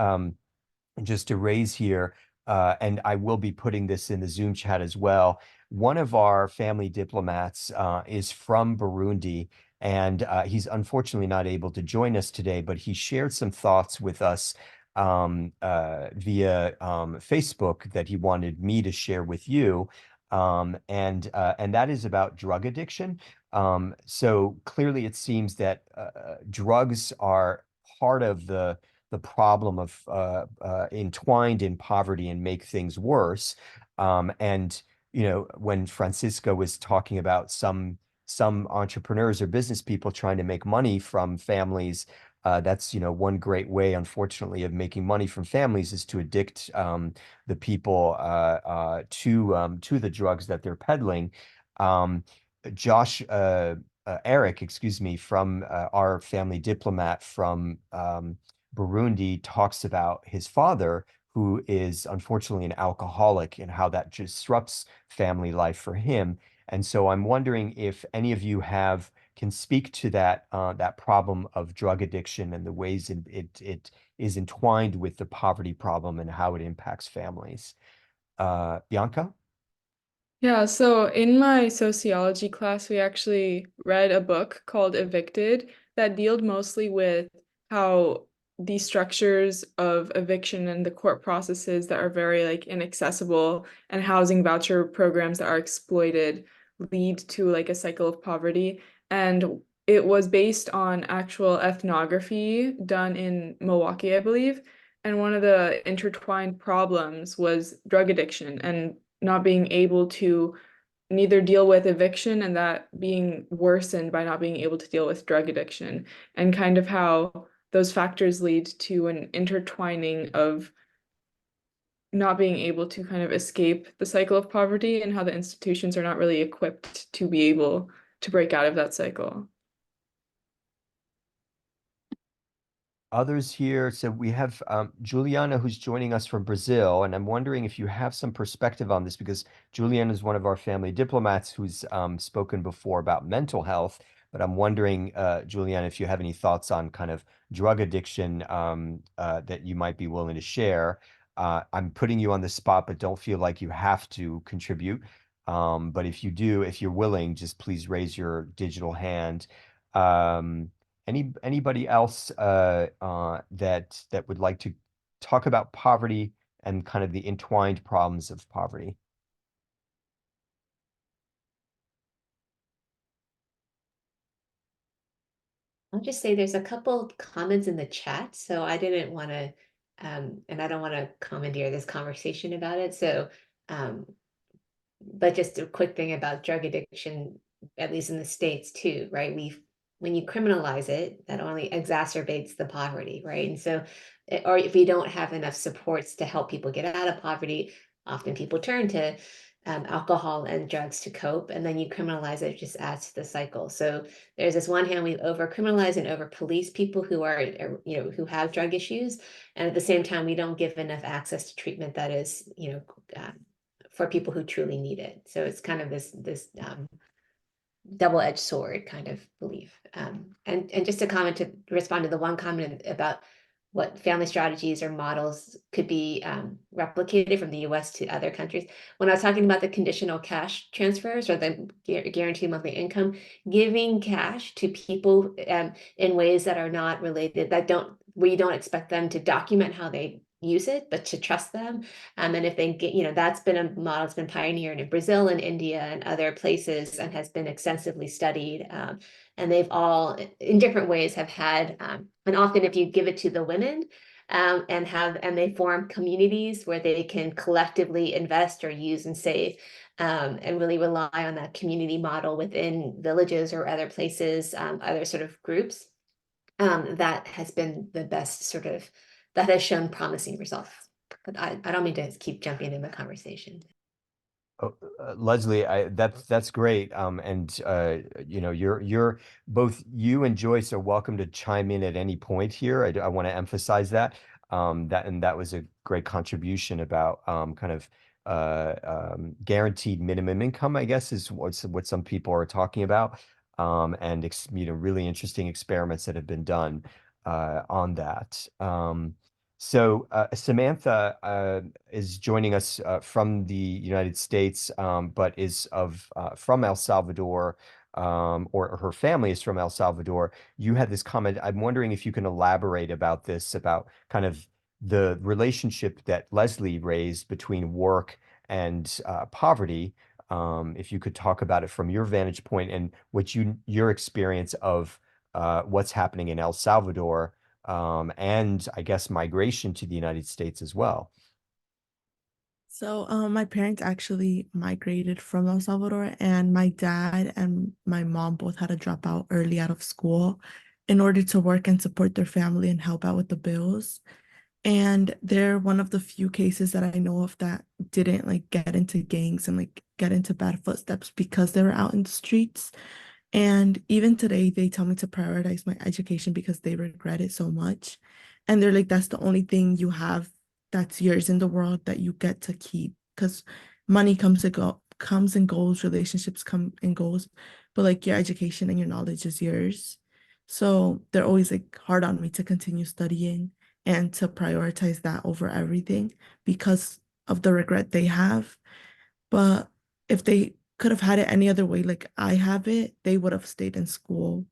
just to raise here, and I will be putting this in the Zoom chat as well. One of our family diplomats is from Burundi, and he's unfortunately not able to join us today, but he shared some thoughts with us via Facebook that he wanted me to share with you. And that is about drug addiction. So clearly it seems that drugs are part of the problem of entwined in poverty and make things worse. And when Francisca was talking about some entrepreneurs or business people trying to make money from families, that's one great way, unfortunately, of making money from families is to addict the people to the drugs that they're peddling. Eric, excuse me, from our family diplomat from Burundi, talks about his father, who is unfortunately an alcoholic, and how that disrupts family life for him. And so I'm wondering if any of you can speak to that problem of drug addiction and the ways it is entwined with the poverty problem and how it impacts families. Bianca? Yeah, so in my sociology class, we actually read a book called Evicted that dealt mostly with how the structures of eviction and the court processes that are very inaccessible and housing voucher programs that are exploited lead to a cycle of poverty. And it was based on actual ethnography done in Milwaukee, I believe. And one of the intertwined problems was drug addiction and not being able to neither deal with eviction and that being worsened by not being able to deal with drug addiction, and kind of how those factors lead to an intertwining of not being able to kind of escape the cycle of poverty, and how the institutions are not really equipped to be able to break out of that cycle. Others here. So we have Juliana, who's joining us from Brazil, and I'm wondering if you have some perspective on this, because Juliana is one of our family diplomats who's spoken before about mental health. But I'm wondering, Juliana, if you have any thoughts on kind of drug addiction that you might be willing to share. I'm putting you on the spot, but don't feel like you have to contribute. But if you do, if you're willing, just please raise your digital hand. Anybody else that would like to talk about poverty and kind of the entwined problems of poverty? I'll just say there's a couple comments in the chat, so I didn't want to, and I don't want to commandeer this conversation about it. So, but just a quick thing about drug addiction, at least in the States too, right? When you criminalize it, that only exacerbates the poverty, right? And so, or if you don't have enough supports to help people get out of poverty, often people turn to alcohol and drugs to cope, and then you criminalize it, just adds to the cycle. So there's this one hand, we over criminalize and over police people who are, who have drug issues, and at the same time, we don't give enough access to treatment that is, for people who truly need it. So it's kind of this double-edged sword kind of belief. And just to respond to the one comment about what family strategies or models could be replicated from the US to other countries. When I was talking about the conditional cash transfers or the guaranteed monthly income, giving cash to people in ways that are not related, where you don't expect them to document how they use it, but to trust them. And if they get, that's been a model that's been pioneered in Brazil and India and other places and has been extensively studied. And they've all, in different ways, have had, and often if you give it to the women and they form communities where they can collectively invest or use and save, and really rely on that community model within villages or other places, other sort of groups, that has been the best that has shown promising results. But I don't mean to keep jumping in the conversation. Oh, Leslie, that's great. And you know, you're both you and Joyce are welcome to chime in at any point here. I want to emphasize that. That was a great contribution about kind of guaranteed minimum income, I guess, is what some people are talking about. And you know, really interesting experiments that have been done on that. So Samantha is joining us from the United States, but is from El Salvador, or her family is from El Salvador. You had this comment. I'm wondering if you can elaborate about this, about kind of the relationship that Leslie raised between work and poverty. If you could talk about it from your vantage point and what your experience of what's happening in El Salvador, and I guess migration to the United States as well. So, my parents actually migrated from El Salvador, and my dad and my mom both had to drop out early out of school in order to work and support their family and help out with the bills. And they're one of the few cases that I know of that didn't like get into gangs and like get into bad footsteps because they were out in the streets. And even today, they tell me to prioritize my education because they regret it so much. And they're like, that's the only thing you have that's yours in the world that you get to keep. Because money comes and goes, relationships come and goes, but like your education and your knowledge is yours. So they're always like hard on me to continue studying and to prioritize that over everything because of the regret they have. But if they could have had it any other way, like I have it, they would have stayed in school.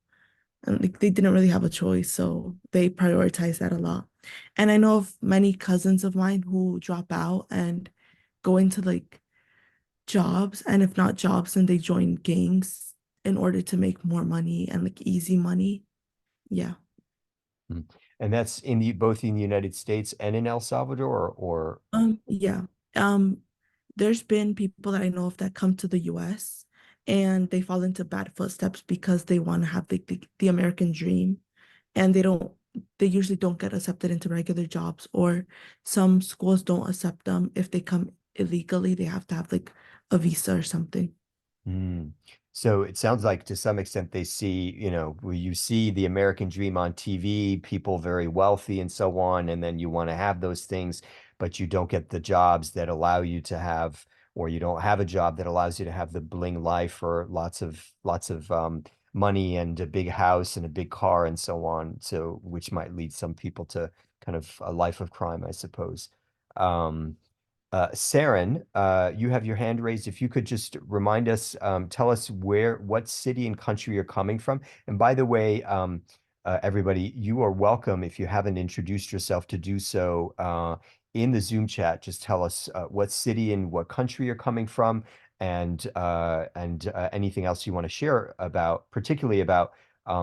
And like they didn't really have a choice. So they prioritize that a lot. And I know of many cousins of mine who drop out and go into like jobs. And if not jobs, then they join gangs in order to make more money and like easy money. Yeah. Mm. And that's both in the United States and in El Salvador, or Yeah. Um, there's been people that I know of that come to the US and they fall into bad footsteps because they want to have the American dream and they usually don't get accepted into regular jobs, or some schools don't accept them if they come illegally. They have to have like a visa or something. Mm. So it sounds like to some extent they see, you know, where you see the American dream on TV, people very wealthy and so on, and then you want to have those things, but you don't get the jobs that allow you to have, or you don't have a job that allows you to have the bling life or lots of money and a big house and a big car and so on. So which might lead some people to kind of a life of crime, I suppose. Saren, you have your hand raised. If you could just remind us, tell us what city and country you're coming from. And by the way, everybody, you are welcome if you haven't introduced yourself to do so in the Zoom chat. Just tell us what city and what country you're coming from, and anything else you want to share about, particularly about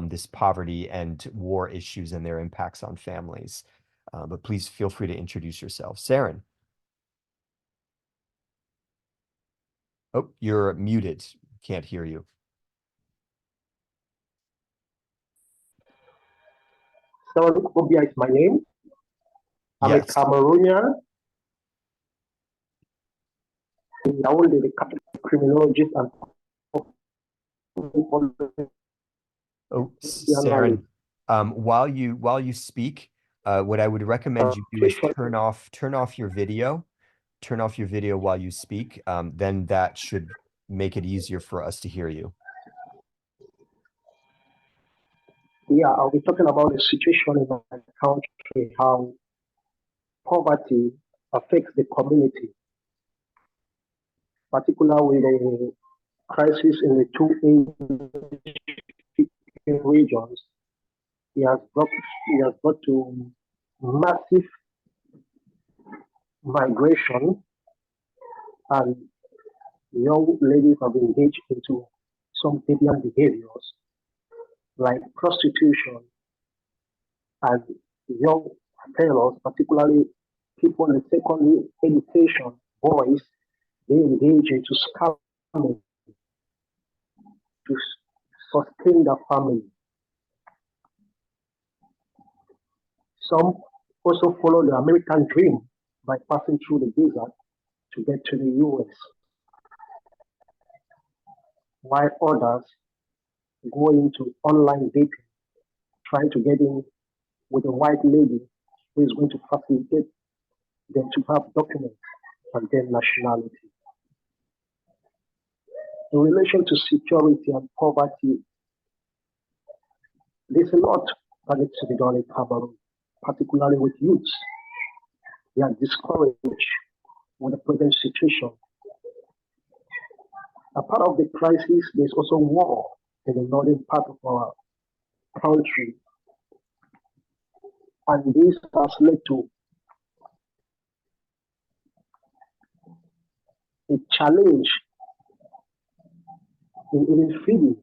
this poverty and war issues and their impacts on families. But please feel free to introduce yourself. Saren. Oh, you're muted. Can't hear you. Sean Obia is my name. I'm a Yes. Cameroonian. I only the capital criminologist and Oh, Saren, while you speak, what I would recommend you do is turn off your video. Turn off your video while you speak. Then that should make it easier for us to hear you. Yeah, I'll be talking about the situation in my country, how poverty affects the community, particularly with the crisis in the two regions. It has brought to massive migration, and young ladies have engaged into some deviant behaviors like prostitution, and young fellows, particularly people in secondary education, boys, they engage into scamming to sustain their family. Some also follow the American dream by passing through the desert to get to the US. while others go into online dating, trying to get in with a white lady who is going to facilitate them to have documents and then nationality. In relation to security and poverty, there's a lot that needs to be done in Cameroon, particularly with youths. They are discouraged with the present situation. A part of the crisis, there's also war in the northern part of our country. And this has led to a challenge in even feeding.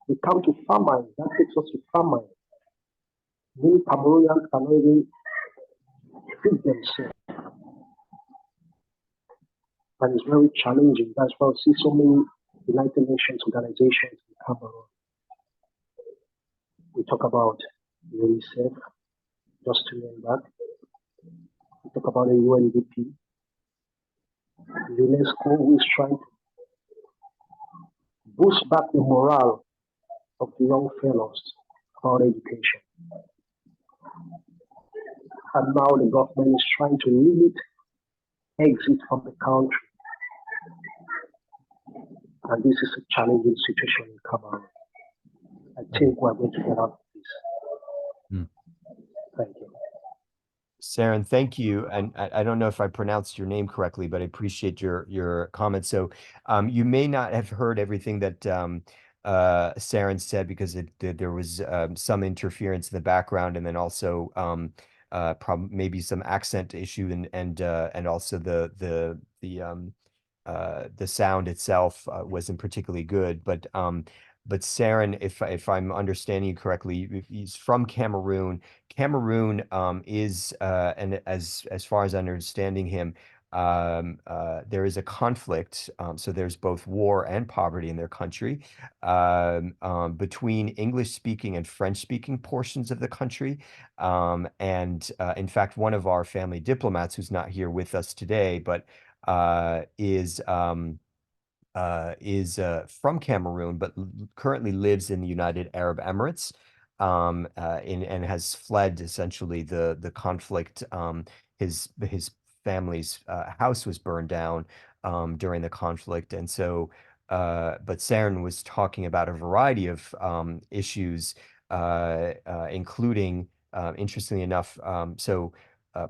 We come to famine, that takes us to famine. Many Cameroonians cannot even feed themselves. And it's very challenging. That's why we see so many United Nations organizations in Cameroon. We talk about UNICEF, just to name that. We talk about the UNDP, UNESCO, who is trying to boost back the morale of the young fellows about education. And now the government is trying to limit exit from the country. And this is a challenging situation in Cameroon. I think we're going to get out of this. Thank you. Saren, thank you. And I don't know if I pronounced your name correctly, but I appreciate your comments. So you may not have heard everything that Saren said because there was some interference in the background, and then also maybe some accent issue, and also the sound itself wasn't particularly good. But Saren, if I'm understanding you correctly, he's from Cameroon. Cameroon is, and as far as I'm understanding him, there is a conflict. So there's both war and poverty in their country between English-speaking and French-speaking portions of the country. And in fact, one of our family diplomats, who's not here with us today, but is from Cameroon, but currently lives in the United Arab Emirates, and has fled essentially the conflict. His family's house was burned down during the conflict, and so. But Saren was talking about a variety of issues, including, interestingly enough,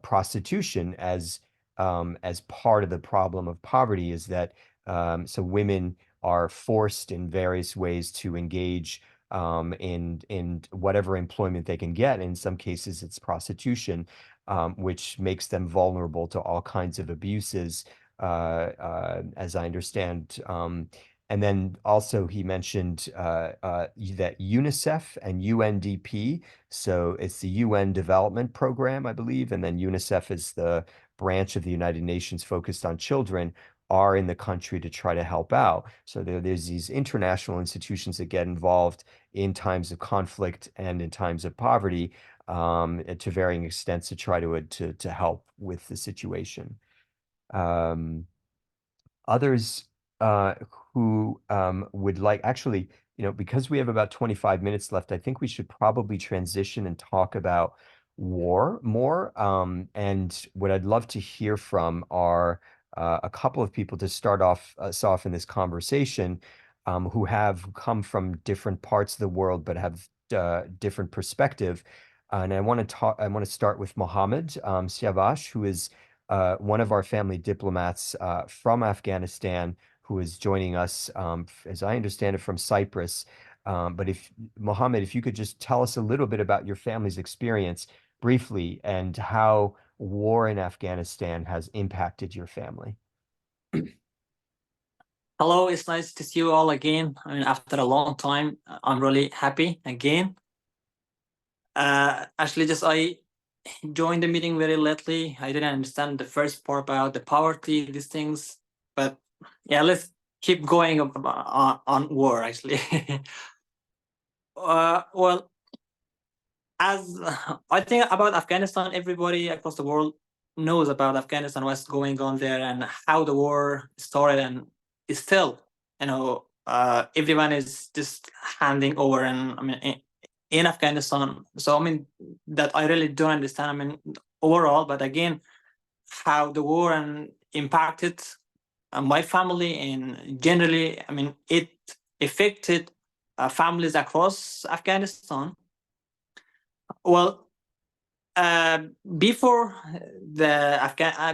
prostitution as part of the problem of poverty is that. So women are forced in various ways to engage in whatever employment they can get. In some cases, it's prostitution, which makes them vulnerable to all kinds of abuses, as I understand. And then also he mentioned that UNICEF and UNDP, so it's the UN Development Program, I believe, and then UNICEF is the branch of the United Nations focused on children, are in the country to try to help out. So there's these international institutions that get involved in times of conflict and in times of poverty, to varying extents, to try to help with the situation. Others who would like, actually, because we have about 25 minutes left, I think we should probably transition and talk about war more. And what I'd love to hear from are a couple of people to start us off in this conversation, who have come from different parts of the world but have different perspective. And I want to start with Mohammed Siavash, who is one of our family diplomats from Afghanistan, who is joining us, as I understand it, from Cyprus. But Mohammed, if you could just tell us a little bit about your family's experience briefly and how war in Afghanistan has impacted your family. Hello, it's nice to see you all again. I mean, after a long time, I'm really happy again. Actually, I joined the meeting very lately. I didn't understand the first part about the poverty, these things, but yeah, let's keep going on war, actually. Well, as I think about Afghanistan, everybody across the world knows about Afghanistan, what's going on there, and how the war started and is still, everyone is just handing over, and I mean in Afghanistan. So I mean that I really don't understand. I mean overall, but again, how the war and impacted my family, and generally, I mean it affected families across Afghanistan. Well, before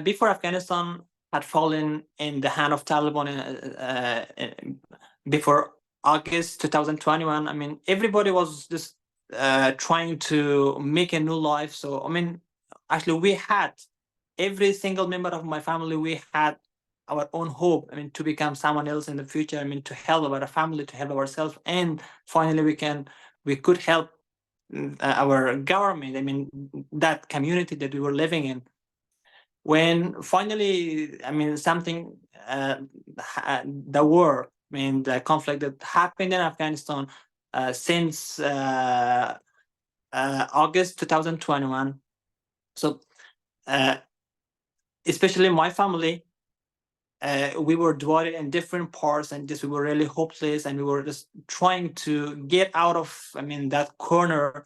before Afghanistan had fallen in the hand of Taliban before August 2021, I mean everybody was just trying to make a new life. So I mean, actually, we had every single member of my family. We had our own hope. I mean, to become someone else in the future. I mean, to help our family, to help ourselves, and finally we could help our government. I mean, that community that we were living in. When finally, I mean, something, the war, I mean, the conflict that happened in Afghanistan since August 2021. So, especially my family, we were divided in different parts, and just we were really hopeless, and we were just trying to get out of, I mean, that corner.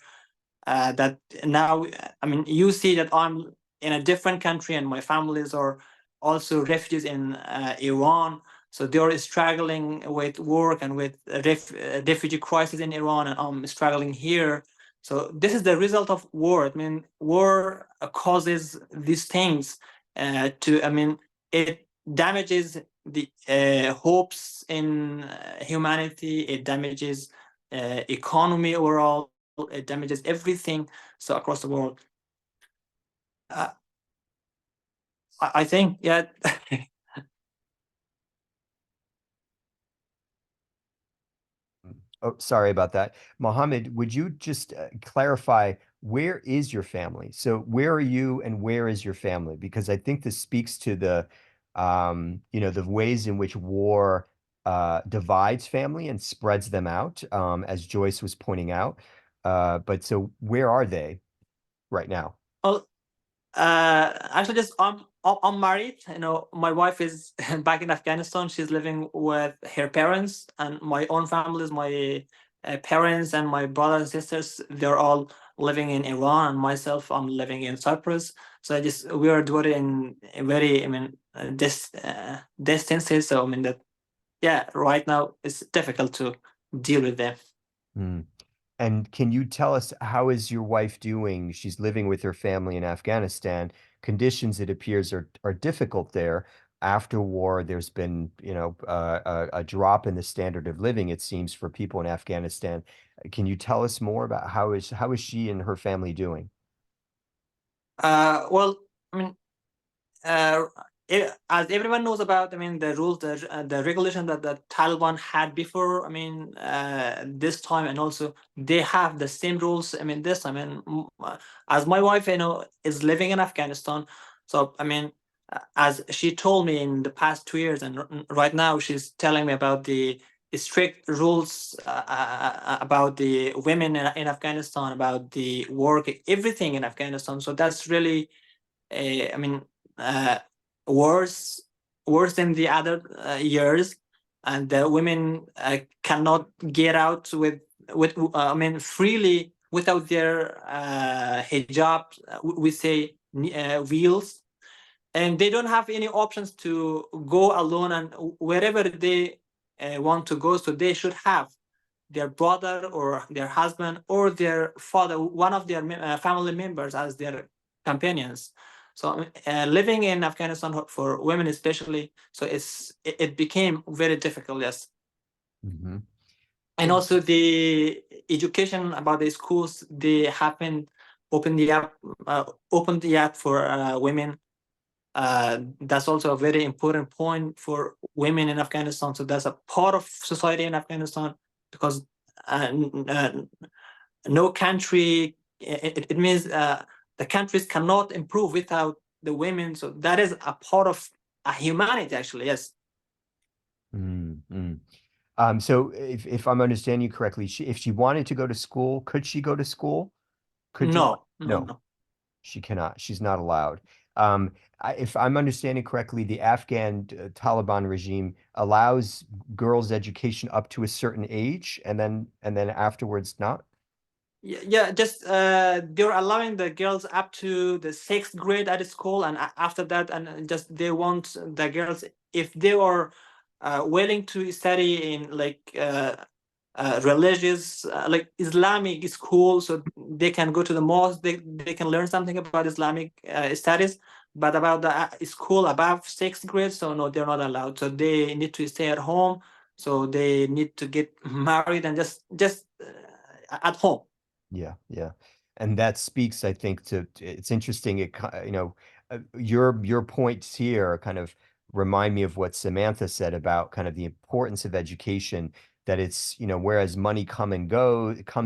That now, I mean, you see that I'm in a different country, and my families are also refugees in Iran. So they're struggling with work and with refugee crisis in Iran, and I'm struggling here. So this is the result of war. I mean, war causes these things I mean, it damages the hopes in humanity. It damages economy overall. It damages everything. So across the world, I think, yeah. Oh, sorry about that. Mohammed, would you just clarify, where is your family? So where are you and where is your family? Because I think this speaks to the, you know, the ways in which war divides family and spreads them out, as Joyce was pointing out. But so where are they right now? Well, actually, just I'm married. You know, my wife is back in Afghanistan. She's living with her parents, and my own family is my parents and my brothers and sisters. They're all living in Iran, and myself, I'm living in Cyprus. So we are divided in very, I mean, distances. So I mean that, yeah, right now it's difficult to deal with them. Mm. And can you tell us, how is your wife doing? She's living with her family in Afghanistan. Conditions, it appears, are difficult there. After war, there's been, you know, a drop in the standard of living, it seems, for people in Afghanistan. Can you tell us more about how is she and her family doing? Well, I mean, as everyone knows about, I mean, the rules, the regulation that the Taliban had before, I mean, this time, and also they have the same rules, I mean, this time. And as my wife, you know, is living in Afghanistan, so I mean, as she told me in the past 2 years, and right now she's telling me about the strict rules about the women in Afghanistan, about the work, everything in Afghanistan. So that's really, I mean, worse than the other years, and the women cannot get out with I mean, freely without their hijab. We say wheels, and they don't have any options to go alone, and wherever they want to go. So they should have their brother or their husband or their father, one of their family members, as their companions. So living in Afghanistan for women especially, so it became very difficult, yes. Mm-hmm. And also the education about the schools, they haven't opened yet for women. That's also a very important point for women in Afghanistan. So that's a part of society in Afghanistan, because no country, it means the countries cannot improve without the women. So that is a part of humanity, actually, yes. Mm-hmm. So if I'm understanding you correctly, if she wanted to go to school, could she go to school? No. She cannot. She's not allowed. If I'm understanding correctly, the Afghan Taliban regime allows girls' education up to a certain age, and then afterwards not. Yeah, just they're allowing the girls up to the 6th grade at school, and after that, and just they want the girls, if they are willing to study in like religious, like Islamic school, so they can go to the mosque, they can learn something about Islamic studies, but about the school above 6th grade, so no, they're not allowed. So they need to stay at home, so they need to get married and just at home. Yeah, yeah. And that speaks, I think, it's interesting. Your points here kind of remind me of what Samantha said about kind of the importance of education, that it's, whereas money comes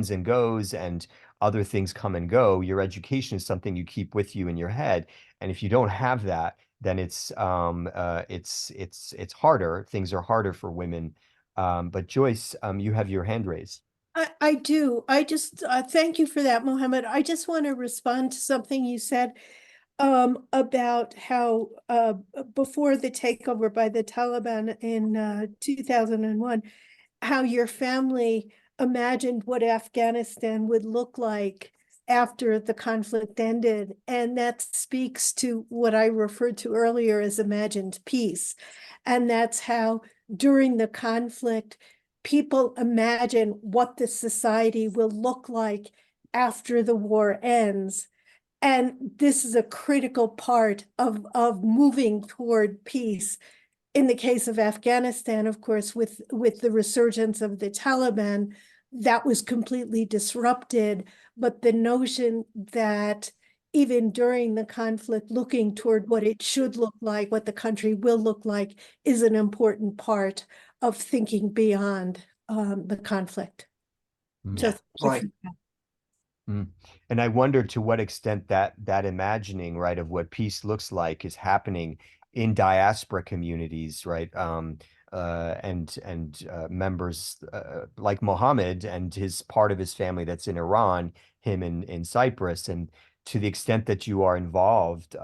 and goes, and other things come and go, your education is something you keep with you in your head. And if you don't have that, then it's harder. Things are harder for women. But Joyce, you have your hand raised. I do. I just thank you for that, Mohammed. I just want to respond to something you said about how before the takeover by the Taliban in 2001, how your family imagined what Afghanistan would look like after the conflict ended. And that speaks to what I referred to earlier as imagined peace. And that's how during the conflict, people imagine what the society will look like after the war ends. And this is a critical part of moving toward peace. In the case of Afghanistan, of course, with the resurgence of the Taliban, that was completely disrupted. But the notion that even during the conflict, looking toward what it should look like, what the country will look like, is an important part of thinking beyond the conflict. Mm. So Yeah, thank you right. for that. And I wonder to what extent that imagining, right, of what peace looks like is happening in diaspora communities, right? And members like Mohammed and his part of his family that's in Iran, him in Cyprus, and to the extent that you are involved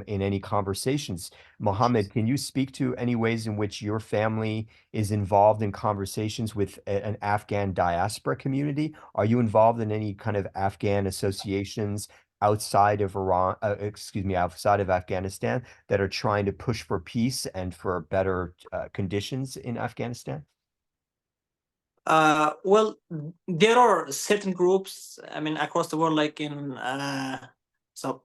in any conversations. Mohammed, can you speak to any ways in which your family is involved in conversations with an Afghan diaspora community? Are you involved in any kind of Afghan associations outside of outside of Afghanistan that are trying to push for peace and for better conditions in Afghanistan? Well, there are certain groups, I mean, across the world, like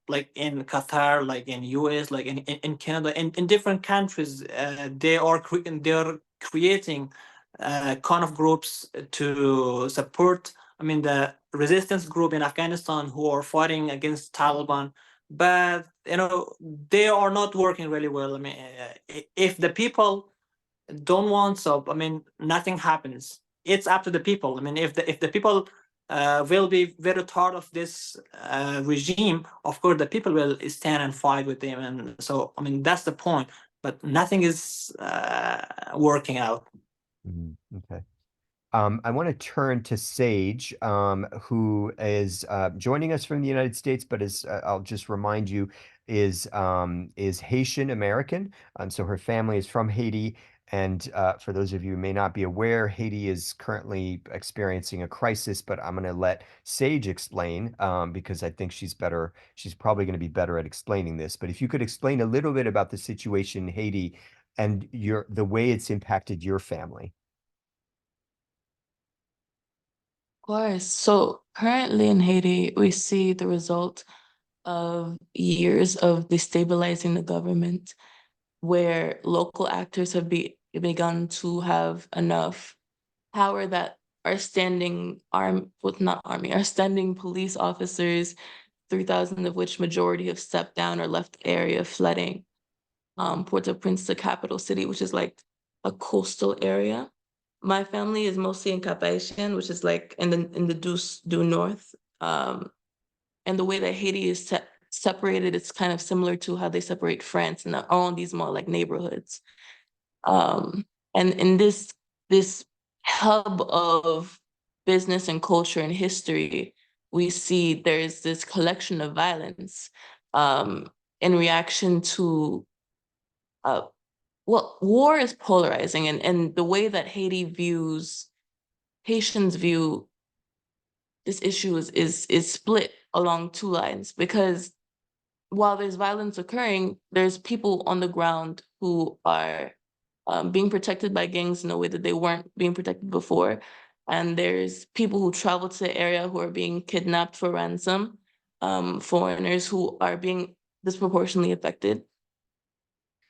like in Qatar, like in US, like in Canada, in different countries, they're creating kind of groups to support, I mean, the resistance group in Afghanistan who are fighting against Taliban. But they are not working really well. I mean, if the people don't want, so I mean, nothing happens. It's up to the people. I mean, if the people will be very tired of this regime, of course the people will stand and fight with them, and so I mean that's the point. But nothing is working out. Okay. I want to turn to Sage, who is joining us from the United States, but I'll just remind you, is Haitian American. So her family is from Haiti. And for those of you who may not be aware, Haiti is currently experiencing a crisis, but I'm going to let Sage explain because I think she's probably going to be better at explaining this. But if you could explain a little bit about the situation in Haiti and the way it's impacted your family. Of course. So currently in Haiti, we see the result of years of destabilizing the government, where local actors have begun to have enough power that our standing our standing police officers, 3,000 of which majority have stepped down or left the area, flooding Port-au-Prince, the capital city, which is like a coastal area. My family is mostly in Cap-Haïtien, which is like in the due north. And the way that Haiti is separated, it's kind of similar to how they separate France and the arrondissement, like neighborhoods. And in this hub of business and culture and history, we see there's this collection of violence. in reaction to well, war is polarizing, and the way that Haitians view this issue is split along two lines, because while there's violence occurring, there's people on the ground who are being protected by gangs in a way that they weren't being protected before. And there's people who travel to the area who are being kidnapped for ransom, foreigners who are being disproportionately affected.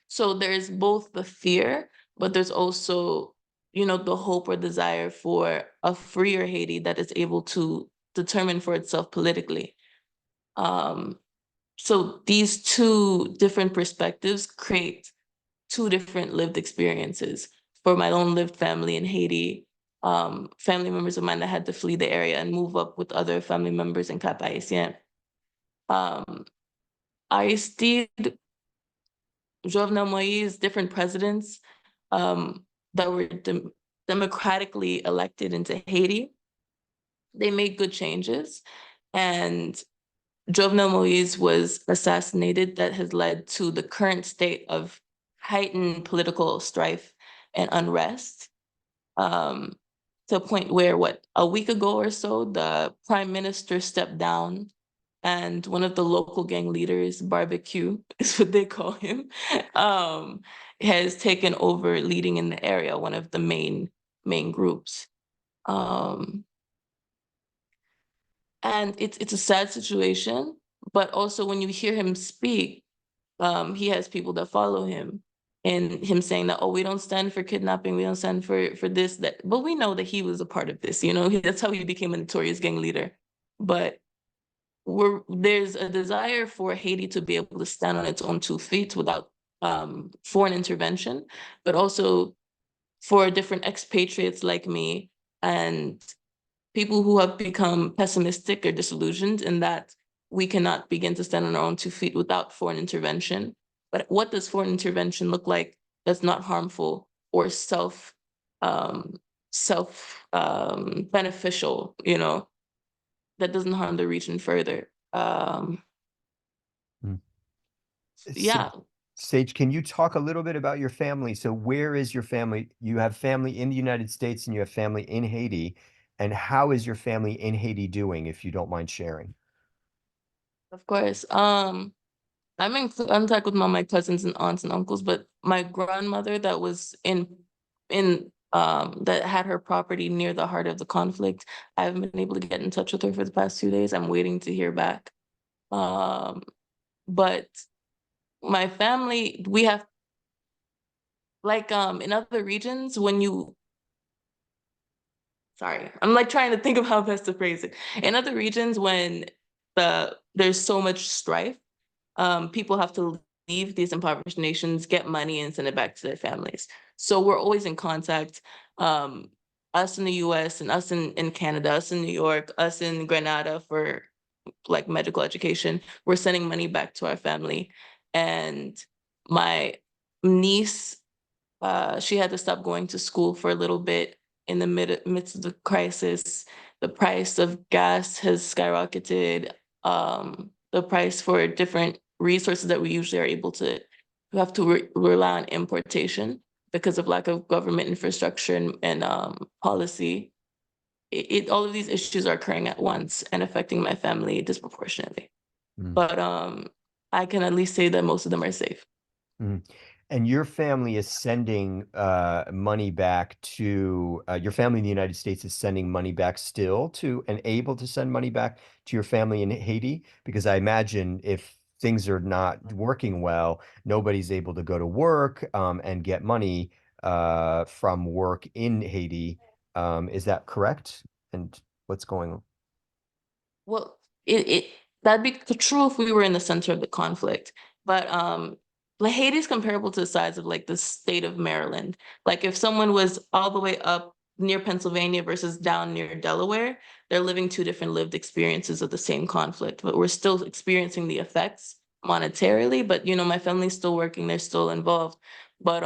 So there's both the fear, but there's also, the hope or desire for a freer Haiti that is able to determine for itself politically. So these two different perspectives create two different lived experiences. For my own lived family in Haiti, family members of mine that had to flee the area and move up with other family members in Cap Haitien. Aristide, Jovenel Moïse, different presidents that were democratically elected into Haiti, they made good changes. And Jovenel Moïse was assassinated. That has led to the current state of heightened political strife and unrest, to a point where, a week ago or so, the prime minister stepped down, and one of the local gang leaders, Barbecue is what they call him, has taken over leading in the area, one of the main groups. And it's a sad situation, but also when you hear him speak, he has people that follow him, and him saying that, oh, we don't stand for kidnapping, we don't stand for this, that, but we know that he was a part of this, that's how he became a notorious gang leader. But there's a desire for Haiti to be able to stand on its own 2 feet without foreign intervention, but also for different expatriates like me and people who have become pessimistic or disillusioned in that we cannot begin to stand on our own 2 feet without foreign intervention. But what does foreign intervention look like that's not harmful or beneficial, that doesn't harm the region further? Yeah. Sage, can you talk a little bit about your family? So where is your family? You have family in the United States and you have family in Haiti. And how is your family in Haiti doing, if you don't mind sharing? Of course. I'm in contact with my cousins and aunts and uncles, but my grandmother that was in that had her property near the heart of the conflict, I haven't been able to get in touch with her for the past 2 days. I'm waiting to hear back. But my family, we have, like, in other regions, sorry, I'm like trying to think of how best to phrase it. In other regions, when there's so much strife, people have to leave these impoverished nations, get money, and send it back to their families. So we're always in contact. Us in the US and us in Canada, us in New York, us in Grenada for like medical education. We're sending money back to our family. And my niece, she had to stop going to school for a little bit in the midst of the crisis. The price of gas has skyrocketed. The price for different resources that we usually are able to, we have to rely on importation because of lack of government infrastructure and policy. All of these issues are occurring at once and affecting my family disproportionately. But I can at least say that most of them are safe. And your family is sending money back to your family in the United States is sending money back still to and able to send money back to your family in Haiti? Because I imagine if things are not working well, nobody's able to go to work and get money from work in Haiti. Is that correct? And what's going on? Well, that'd be true if we were in the center of the conflict, but like Haiti is comparable to the size of like the state of Maryland. Like if someone was all the way up near Pennsylvania versus down near Delaware, they're living 2 different lived experiences of the same conflict, but we're still experiencing the effects monetarily. But my family's still working, they're still involved. But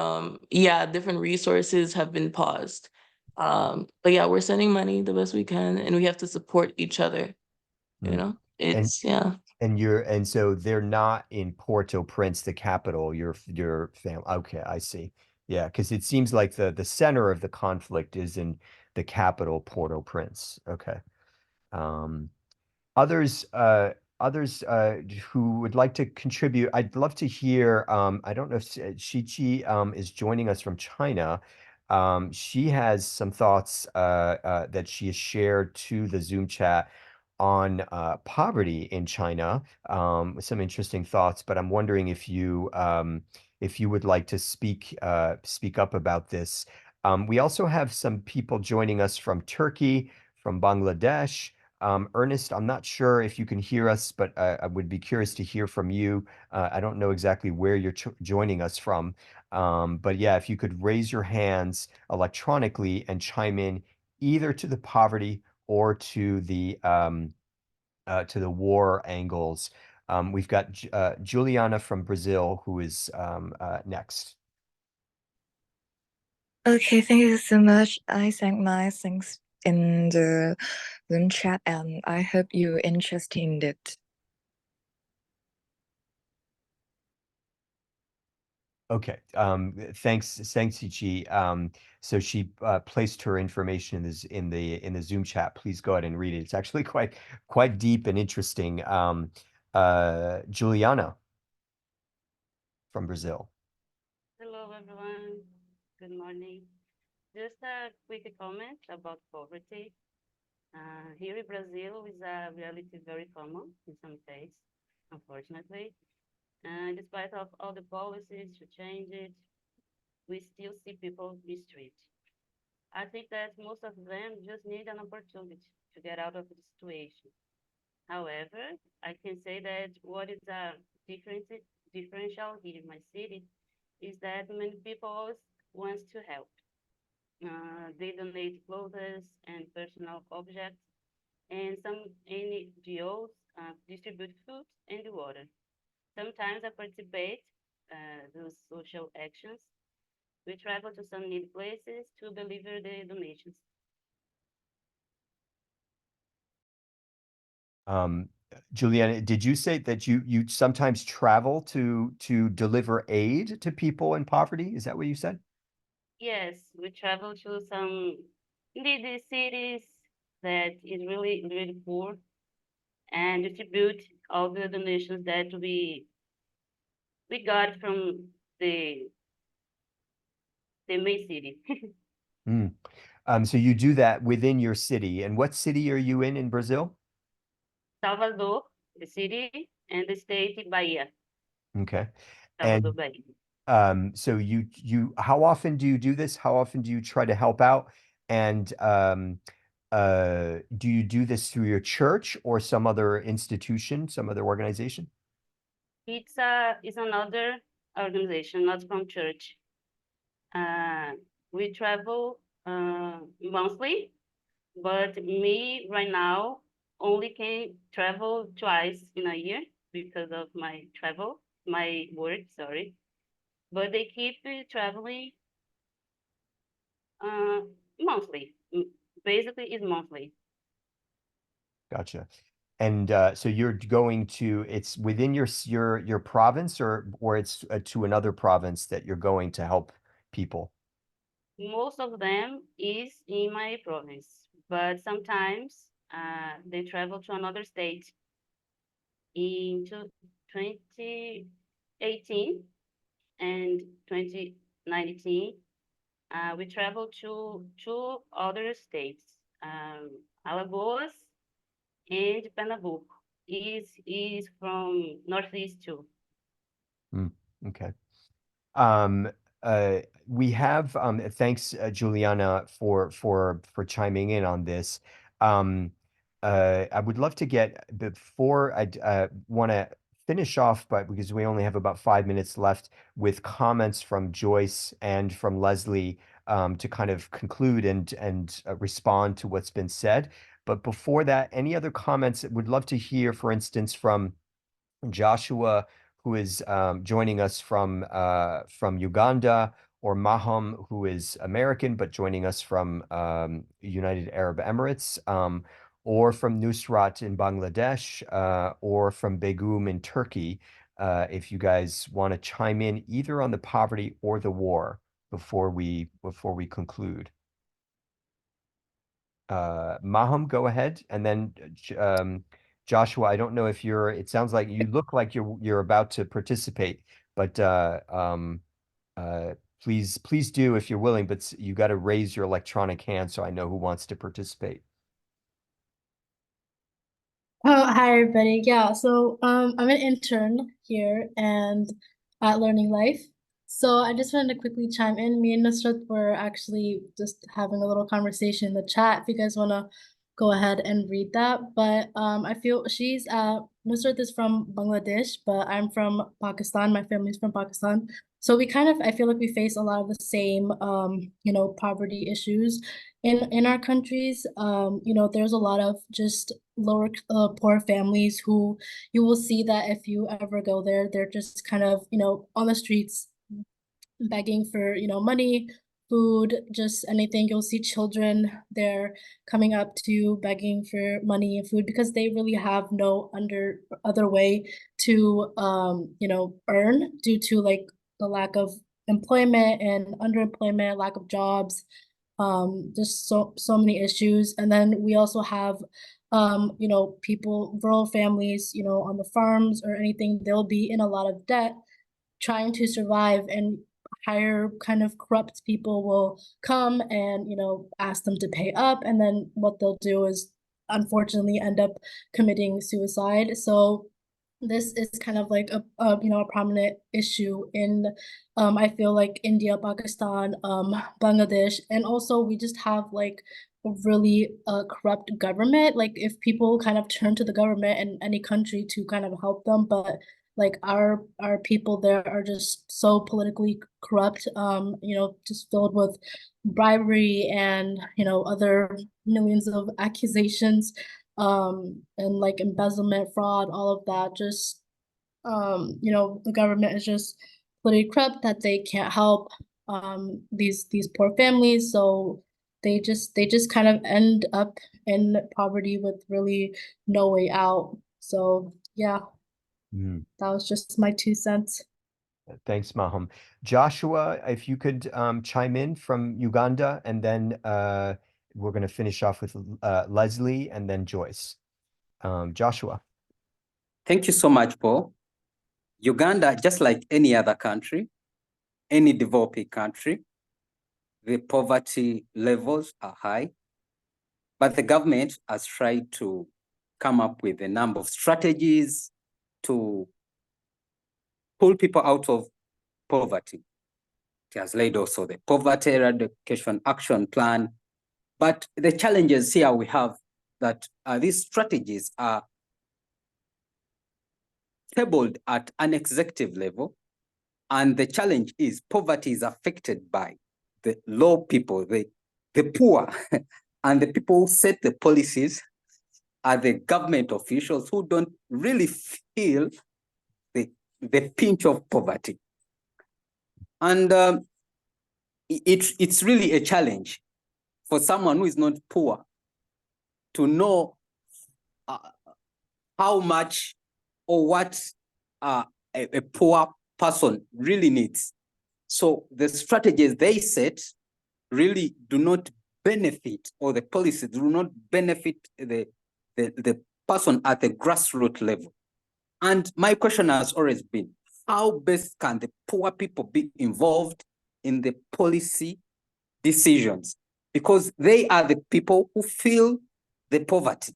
yeah, different resources have been paused. But yeah, we're sending money the best we can, and we have to support each other, It's yeah. And so they're not in Port-au-Prince, the capital, your family. Okay, I see. Yeah, because it seems like the center of the conflict is in the capital, Port-au-Prince. Okay. Um, others others who would like to contribute, I'd love to hear. I don't know if Shichi is joining us from China. She has some thoughts that she has shared to the Zoom chat on poverty in China, with some interesting thoughts. But I'm wondering if you would like to speak up about this. We also have some people joining us from Turkey, from Bangladesh. Ernest, I'm not sure if you can hear us, but I would be curious to hear from you. I don't know exactly where you're joining us from. But yeah, if you could raise your hands electronically and chime in either to the poverty or to the war angles. We've got Juliana from Brazil, who is next. Okay, thank you so much. I sent my things in the Zoom chat and I hope you're interested in it. Okay. Thanks, Ichi. So she placed her information in the Zoom chat. Please go ahead and read it. It's actually quite deep and interesting. Juliana from Brazil. Hello, everyone. Good morning. Just a quick comment about poverty. Here in Brazil is a reality very common in some states, unfortunately. Despite of all the policies to change it, we still see people mistreated. I think that most of them just need an opportunity to get out of the situation. However, I can say that what is a differential here in my city is that many people always want to help. They donate clothes and personal objects, and some NGOs distribute food and water. Sometimes I participate those social actions. We travel to some needy places to deliver the donations. Juliana, did you say that you sometimes travel to deliver aid to people in poverty? Is that what you said? Yes, we travel to some needy cities that is really, really poor and distribute all the donations that we got from the main city. Mm. So you do that within your city. And what city are you in Brazil? Salvador, the city, and the state Bahia. Okay. Salvador, And Bahia. so how often do you do this? How often do you try to help out? And do you do this through your church or some other institution, some other organization? It's another organization, not from church. We travel monthly, but me right now only can travel twice in a year because of my work, sorry. But they keep traveling monthly. Basically, it's monthly. Gotcha. And so you're going to, it's within your province, or it's to another province that you're going to help people? Most of them is in my province, but sometimes they travel to another state. In 2018 and 2019, we traveled to two other states, Alagoas and Pernambuco. Is from Northeast too. Okay. We have thanks Juliana for chiming in on this. I would love to get, before I want to finish off, but because we only have about 5 minutes left, with comments from Joyce and from Leslie to kind of conclude and respond to what's been said. But before that, any other comments? Would love to hear, for instance, from Joshua, who is joining us from Uganda, or Maham, who is American but joining us from United Arab Emirates, or from Nusrat in Bangladesh, or from Begum in Turkey, if you guys want to chime in either on the poverty or the war before we conclude. Maham, go ahead, and then Joshua, I don't know if it sounds like you look like you're about to participate, but please do if you're willing, but you got to raise your electronic hand so I know who wants to participate. Oh, hi everybody. Yeah, so I'm an intern here and at Learning Life. So I just wanted to quickly chime in. Me and Nusrat were actually just having a little conversation in the chat if you guys want to go ahead and read that. But I feel Nusrat is from Bangladesh, but I'm from Pakistan. My family's from Pakistan. So I feel like we face a lot of the same poverty issues in our countries. There's a lot of just poor families who you will see that if you ever go there, they're just kind of, on the streets begging for, money, food, just anything. You'll see children there coming up to you begging for money and food because they really have no other way to earn due to like the lack of employment and underemployment, lack of jobs, just so many issues. And then we also have people, rural families, on the farms or anything, they'll be in a lot of debt trying to survive, and higher kind of corrupt people will come and ask them to pay up, and then what they'll do is unfortunately end up committing suicide. So this is kind of like a prominent issue in I feel like India, Pakistan, Bangladesh, and also we just have like a really corrupt government. Like if people kind of turn to the government in any country to kind of help them, but like our people there are just so politically corrupt, just filled with bribery and other millions of accusations, and like embezzlement, fraud, all of that. Just the government is just politically corrupt that they can't help these poor families, so they just kind of end up in poverty with really no way out. So yeah, that was just my 2 cents. Thanks, Maham. Joshua, if you could chime in from Uganda, and then we're going to finish off with Leslie and then Joyce. Joshua. Thank you so much, Paul. Uganda, just like any other country, any developing country, the poverty levels are high, but the government has tried to come up with a number of strategies to pull people out of poverty. It has laid also the Poverty Eradication Action Plan. But the challenges here we have that these strategies are tabled at an executive level. And the challenge is poverty is affected by the low people, the poor, and the people who set the policies are the government officials who don't really feel the pinch of poverty. And it's really a challenge for someone who is not poor to know how much or what a poor person really needs. So the strategies they set really do not benefit, or the policies do not benefit the person at the grassroots level. And my question has always been, how best can the poor people be involved in the policy decisions? Because they are the people who feel the poverty.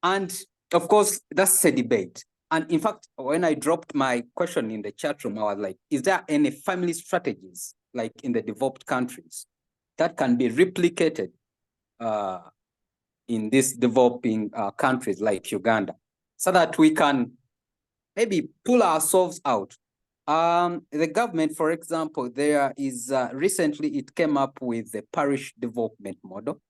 And of course, that's a debate. And in fact, when I dropped my question in the chat room, I was like, is there any family strategies, like in the developed countries, that can be replicated in these developing countries like Uganda, so that we can maybe pull ourselves out? The government, for example, there is recently it came up with the parish development model.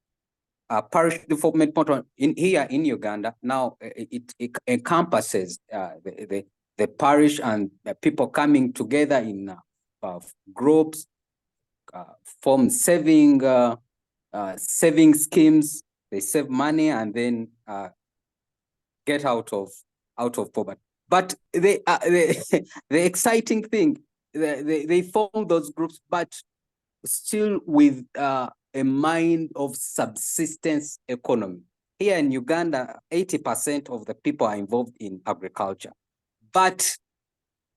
Parish development model here in Uganda. Now it encompasses the parish and people coming together in groups, form saving schemes, they save money and then get out of poverty. But the exciting thing, they form those groups, but still with a mind of subsistence economy. Here in Uganda, 80% of the people are involved in agriculture, but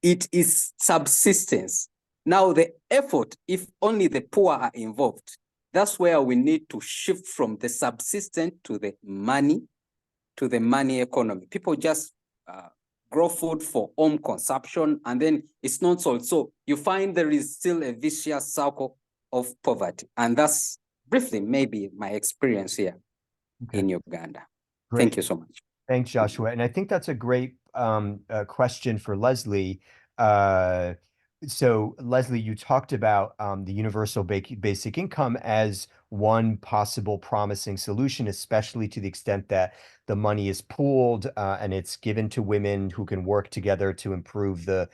it is subsistence. Now the effort, if only the poor are involved, that's where we need to shift from the subsistence to the money economy. People just grow food for home consumption and then it's not sold. So you find there is still a vicious circle of poverty. And that's briefly maybe my experience here in Uganda. Great. Thank you so much. Thanks, Joshua. And I think that's a great question for Leslie. So Leslie, you talked about the universal basic income as one possible promising solution, especially to the extent that the money is pooled and it's given to women who can work together to improve the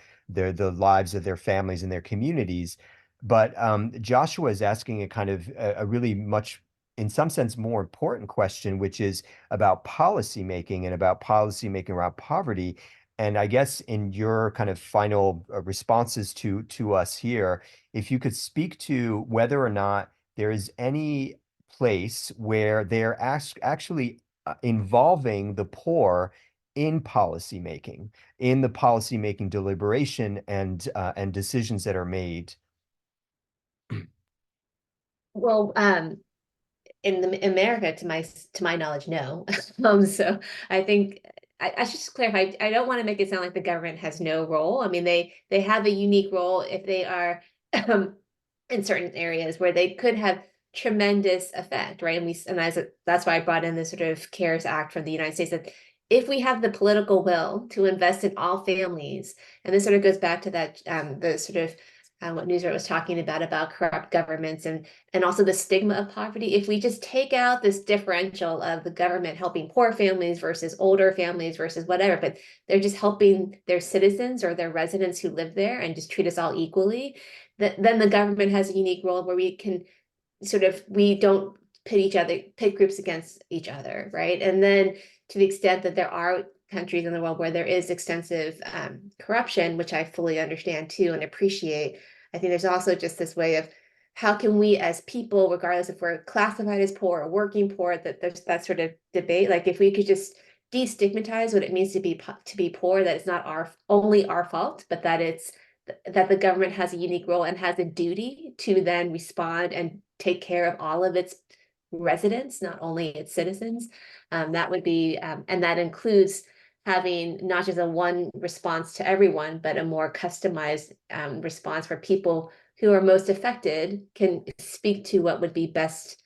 lives of their families and their communities. But Joshua is asking a kind of a really much, in some sense, more important question, which is about policymaking and about policymaking around poverty. And I guess in your kind of final responses to us here, if you could speak to whether or not there is any place where they're actually involving the poor in policymaking, in the policymaking deliberation and decisions that are made. Well, in America, to my knowledge, no. So I think I should just clarify. I don't want to make it sound like the government has no role. I mean, they have a unique role if they are in certain areas where they could have tremendous effect, right? And that's why I brought in the sort of CARES Act from the United States, that if we have the political will to invest in all families, and this sort of goes back to that the sort of what Nusrat was talking about corrupt governments and also the stigma of poverty. If we just take out this differential of the government helping poor families versus older families versus whatever, but they're just helping their citizens or their residents who live there and just treat us all equally, then the government has a unique role where we can we don't pit groups against each other, right? And then to the extent that there are countries in the world where there is extensive corruption, which I fully understand too and appreciate, I think there's also just this way of how can we as people, regardless if we're classified as poor or working poor, that there's that sort of debate. Like if we could just destigmatize what it means to be poor, that it's not only our fault, but that the government has a unique role and has a duty to then respond and take care of all of its residents, not only its citizens. That would be, and that includes having not just a one response to everyone, but a more customized response where people who are most affected can speak to what would be best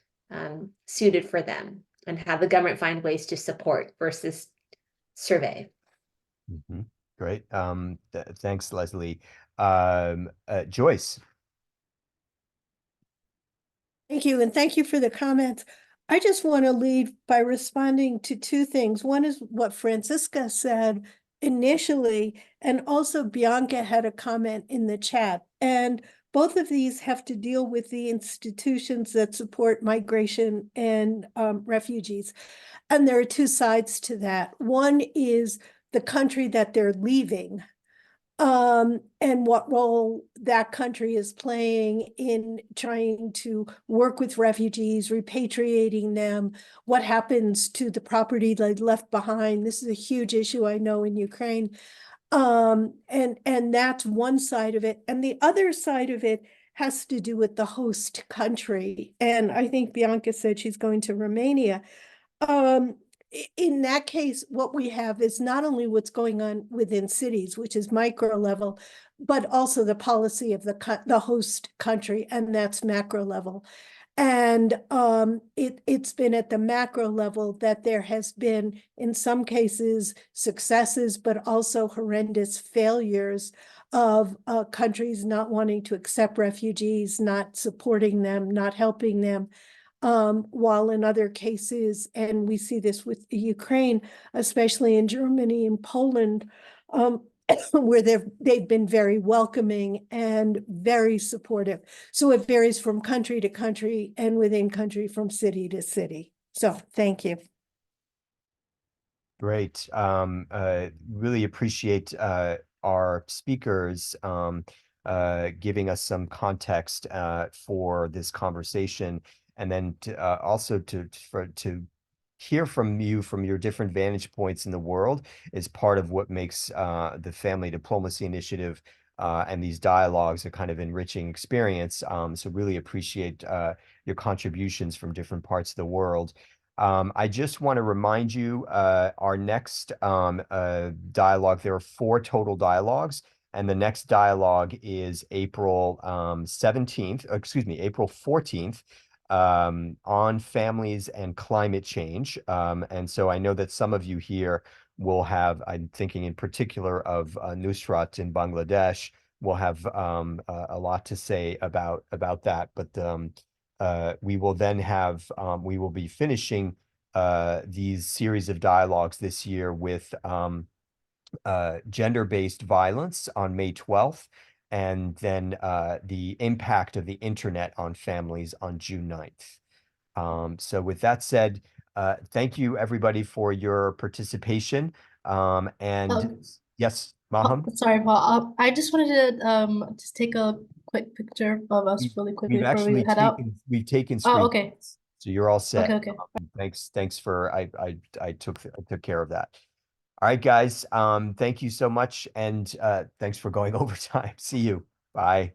suited for them, and have the government find ways to support versus survey. Mm-hmm. Great. Thanks, Leslie. Joyce. Thank you, and thank you for the comments. I just want to lead by responding to two things. One is what Francisca said initially, and also Bianca had a comment in the chat. And both of these have to deal with the institutions that support migration and refugees. And there are two sides to that. One is the country that they're leaving, and what role that country is playing in trying to work with refugees, repatriating them, what happens to the property they left behind. This is a huge issue, I know, in Ukraine. And that's one side of it. And the other side of it has to do with the host country. And I think Bianca said she's going to Romania. In that case, what we have is not only what's going on within cities, which is micro level, but also the policy of the host country, and that's macro level. And it's been at the macro level that there has been, in some cases, successes, but also horrendous failures of countries not wanting to accept refugees, not supporting them, not helping them. While in other cases, and we see this with Ukraine, especially in Germany and Poland, where they've been very welcoming and very supportive. So it varies from country to country and within country from city to city. So thank you. Great. Really appreciate our speakers giving us some context for this conversation, and then also to hear from you from your different vantage points in the world is part of what makes the Family Diplomacy Initiative and these dialogues a kind of enriching experience. So really appreciate your contributions from different parts of the world. I just want to remind you, our next dialogue, there are 4 total dialogues, and the next dialogue is April 17th, excuse me, April 14th, on families and climate change. And so I know that some of you here will have, I'm thinking in particular of Nusrat in Bangladesh, will have a lot to say about that. But we will then have, we will be finishing these series of dialogues this year with gender-based violence on May 12th, and then the impact of the internet on families on June 9th. So with that said, thank you everybody for your participation. And yes, Maham? Sorry, Paul. I just wanted to just take a quick picture of us really quickly We've before we actually head out. taken Oh, screen. okay. So you're all set. Okay. Thanks for I took care of that. All right, guys. Thank you so much, and thanks for going overtime. See you. Bye.